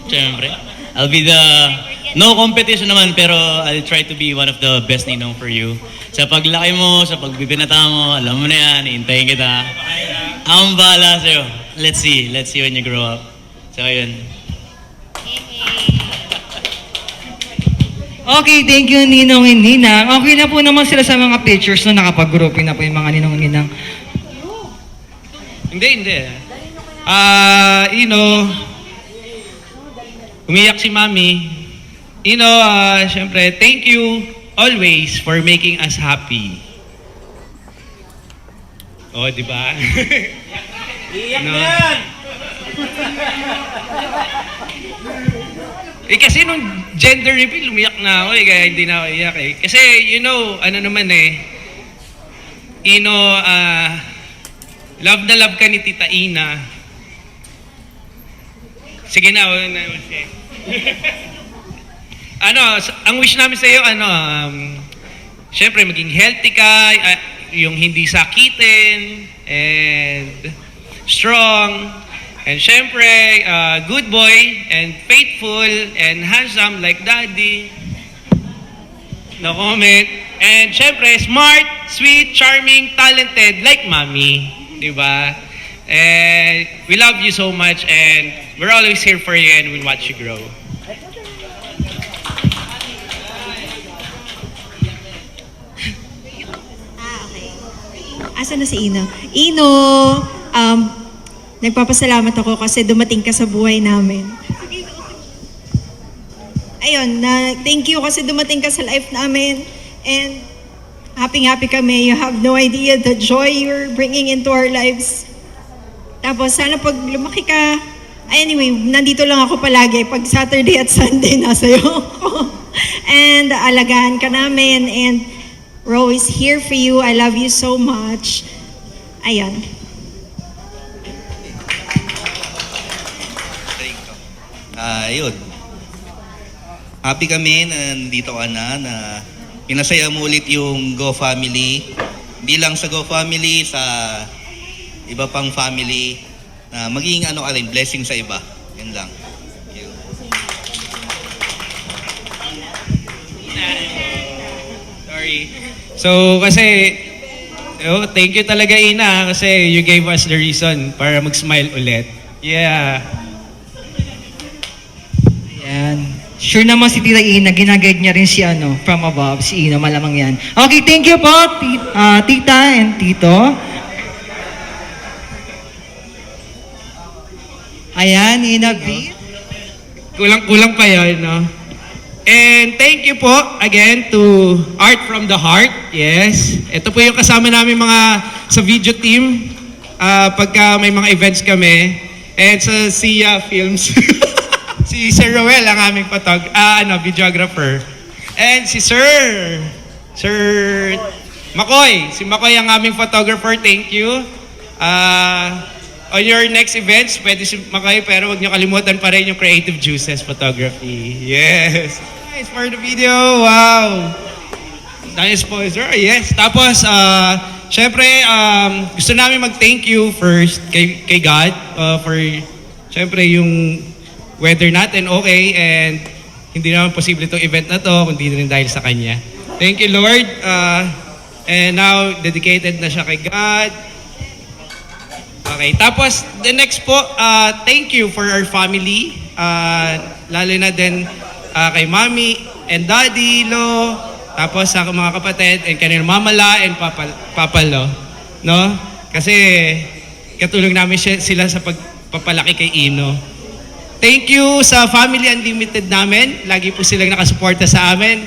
Siyempre. I'll be no competition naman, pero I'll try to be one of the best ninong for you. Sa paglaki mo, sa pagbibinata mo, alam mo na yan, hintayin kita. Ang bahala sa'yo. Let's see when you grow up. So, ayun. Okay, thank you, Ninong and Ninang. Okay na po naman sila sa mga pictures na nakapag-grouping na po yung mga Ninong and Ninang. Hindi. Umiyak si Mami. Siyempre, thank you always for making us happy. Oh, di ba? Iyak na yan! Kasi nung gender reveal, umiyak na ako kaya hindi na ako iyak Kasi, love na love ka ni Tita Ina. Sige na, ang wish namin sa iyo, syempre maging healthy ka, yung hindi sakitin, and strong, and syempre, good boy, and faithful, and handsome like daddy. No comment. And syempre, smart, sweet, charming, talented like mommy. Diba? And we love you so much, and we're always here for you, and we'll watch you grow. Asa na si Ino? Ino, nagpapasalamat ako kasi dumating ka sa buhay namin. Ayun, thank you kasi dumating ka sa life namin. And happy kami. You have no idea the joy you're bringing into our lives. Tapos sana pag lumaki ka, anyway, nandito lang ako palagi. Pag Saturday at Sunday, nasa iyo ako. And alagaan ka namin. And we're always here for you. I love you so much. Ayan. Ayun. Happy kami na nandito ka na pinasaya mo ulit yung Go Family. Hindi lang sa Go Family, sa iba pang family, na maging blessing sa iba. Yun lang. Sorry. So, kasi, thank you talaga, Ina, kasi you gave us the reason para mag-smile ulit. Yeah. Yan. Sure naman si Tita Ina, ginaguide niya rin si from above, si Ina, malamang yan. Okay, thank you po, Tita and Tito. Ayan, Ina B. Kulang-kulang pa yun, no? And thank you po again to Art from the Heart. Yes. Ito po yung kasama namin sa video team pagka may mga events kami. And sa Sia Films. Si Sir Roel ang aming videographer. And si Sir Makoy. Si Makoy ang aming photographer. Thank you. On your next events, pwede si Makoy, pero huwag niyo kalimutan pa rin yung Creative Juices Photography. Yes. Nice for the video. Wow. Nice sponsor. Yes. Tapos, syempre, gusto namin mag-thank you first kay God for, syempre, yung weather natin okay, and hindi naman posible itong event na to kundi rin dahil sa Kanya. Thank you, Lord. And now, dedicated na siya kay God. Okay, tapos the next po, thank you for our family. Lalo na din kay Mami and Daddy Lo, tapos sa mga kapatid and kanilang Mama La and Papa Lo. No? Kasi katulong namin sila sa pagpapalaki kay Ino. Thank you sa Family Unlimited namin. Lagi po silang nakasuporta sa amin.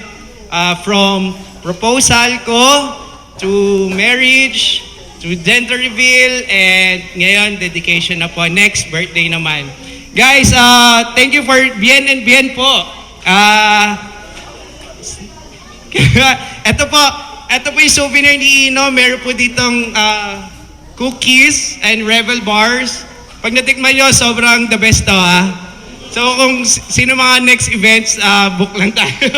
From proposal ko to marriage, to gender reveal, and ngayon, dedication na po. Next, birthday naman. Guys, thank you for Bien and Bien po. Ito po yung souvenir ni Ino. Meron po ditong cookies and Rebel bars. Pag natikman nyo, sobrang the best to, So kung sino mga next events, book lang tayo.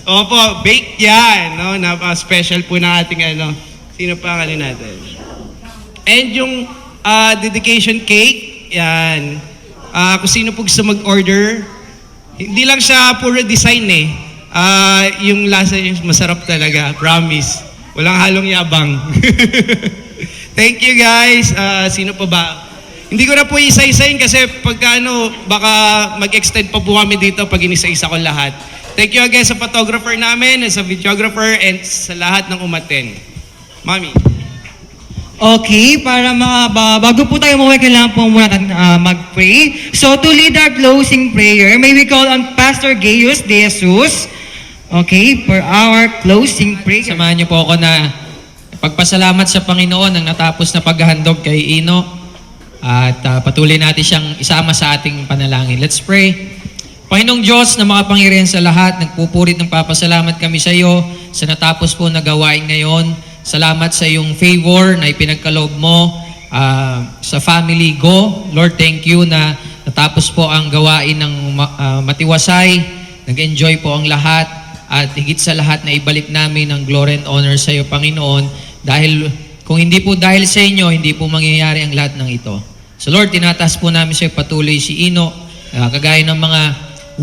Opo, bake yan, no? Napaka-special po na ating sino pa natin. And yung dedication cake, yan. Kung sino po gusto mag-order, hindi lang siya puro design yung lasa yung masarap talaga, promise. Walang halong yabang. Thank you guys. Sino pa ba? Hindi ko na po isa-isahin kasi pagka baka mag-extend pa po kami dito pag inisa-isa ko lahat. Thank you again sa photographer namin, sa videographer, and sa lahat ng umattend. Mami. Okay, bago po tayo umuwi, kailangan po muna mag-pray. So to lead our closing prayer, may we call on Pastor Gaius De Jesus. Okay, for our closing prayer. Samahan niyo po ako na pagpasalamat sa Panginoon ang natapos na paghahandog kay Ino. At patuloy natin siyang isama sa ating panalangin. Let's pray. Panginoong Diyos na makapangyarihan sa lahat, nagpupurit ng papasalamat kami sa iyo sa natapos po na gawain ngayon. Salamat sa iyong favor na ipinagkaloob mo sa family Go. Lord, thank you na natapos po ang gawain ng matiwasay. Nag-enjoy po ang lahat. At higit sa lahat na ibalik namin ang glory and honor sa iyo, Panginoon. Dahil kung hindi po dahil sa inyo, hindi po mangyayari ang lahat ng ito. So Lord, tinataas po namin sa iyo patuloy si Ino, kagaya ng mga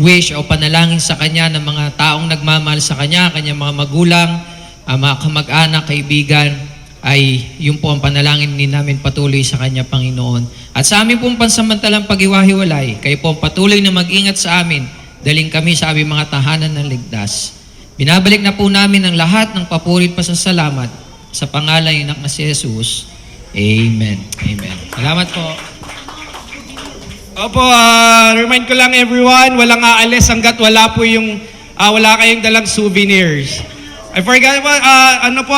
wish o panalangin sa kanya ng mga taong nagmamahal sa kanya, kanyang mga magulang, mga kamag-anak, kaibigan, ay yun po ang panalangin din namin patuloy sa kanya, Panginoon. At sa amin pong pansamantalang pag-iwahiwalay, kayo po ang patuloy na mag-ingat sa amin, daling kami sa aming mga tahanan ng ligtas. Binabalik na po namin ang lahat ng papurit pasasalamat sa pangalan ng anak na si Jesus. Amen. Amen. Salamat po. Opo, remind ko lang everyone, walang aalis hanggat wala po yung, wala kayong dalang souvenirs. I forgot po,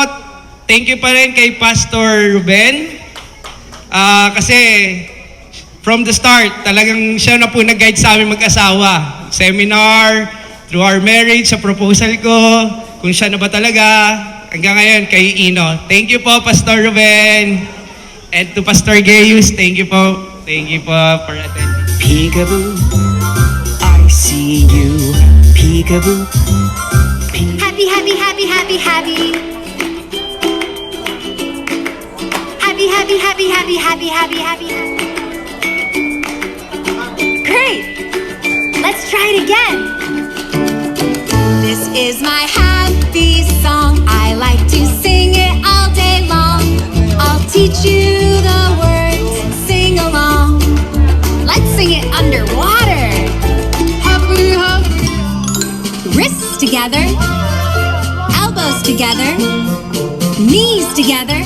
thank you pa rin kay Pastor Ruben. Kasi from the start, talagang siya na po nag-guide sa amin mag-asawa. Seminar, through our marriage, sa proposal ko, kung siya na ba talaga, hanggang ngayon kay Ino. Thank you po, Pastor Ruben. And to Pastor Gayus, thank you po. Thank you po for attending. Peekaboo, I see you. Peekaboo. Happy, happy, happy, happy, happy. Happy, happy, happy, happy, happy, happy, happy. Great! Let's try it again. This is my happy song. I like to sing it all day long. I'll teach you the words. Sing along. Let's sing it underwater. Happy, happy. Wrists together. Elbows together. Knees together.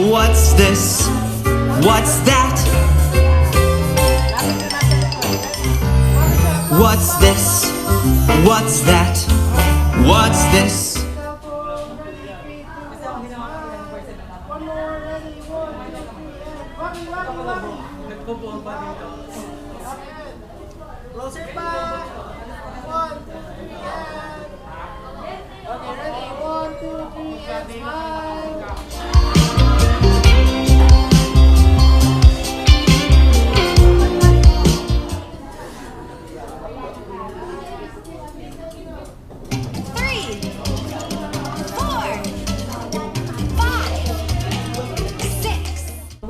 What's this? What's that? What's this? What's that? What's this? Closer pa! 1, 2, 3, and... Okay, ready? 1, 2, 3, and smile!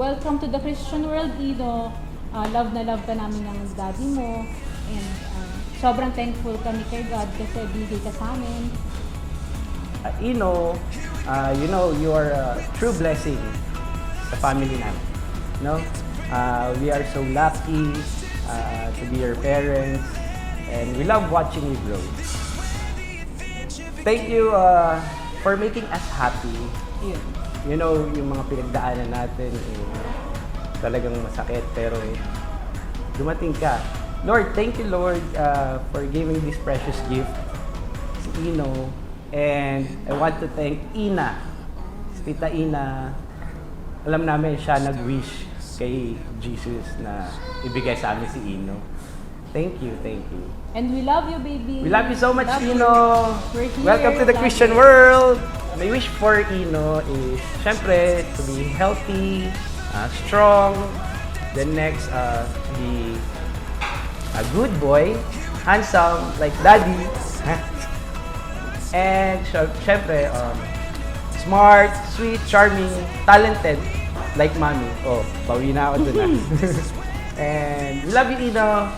Welcome to the Christian world, Ino. Love na love ka namin ng daddy mo. And sobrang thankful kami kay God kasi bigay ka sa amin. Ino, you know, you are a true blessing sa family namin. No? We are so lucky to be your parents and we love watching you grow. Thank you for making us happy. You know, yung mga pinagdaanan natin, talagang masakit, pero dumating ka. Lord, thank you, Lord, for giving this precious gift, si Ino. And I want to thank Ina, si Tita Ina. Alam namin siya nag-wish kay Jesus na ibigay sa amin si Ino. Thank you, thank you. And we love you, baby. We love you so much, Love you. Ino. We're here. Welcome to the Love Christian you. world. My wish for Ino is, syempre, to be healthy, strong, then next, to be a good boy, handsome, like daddy, and syempre, smart, sweet, charming, talented, like mommy. Oh, bawi na ako dun. And we love you, Ino.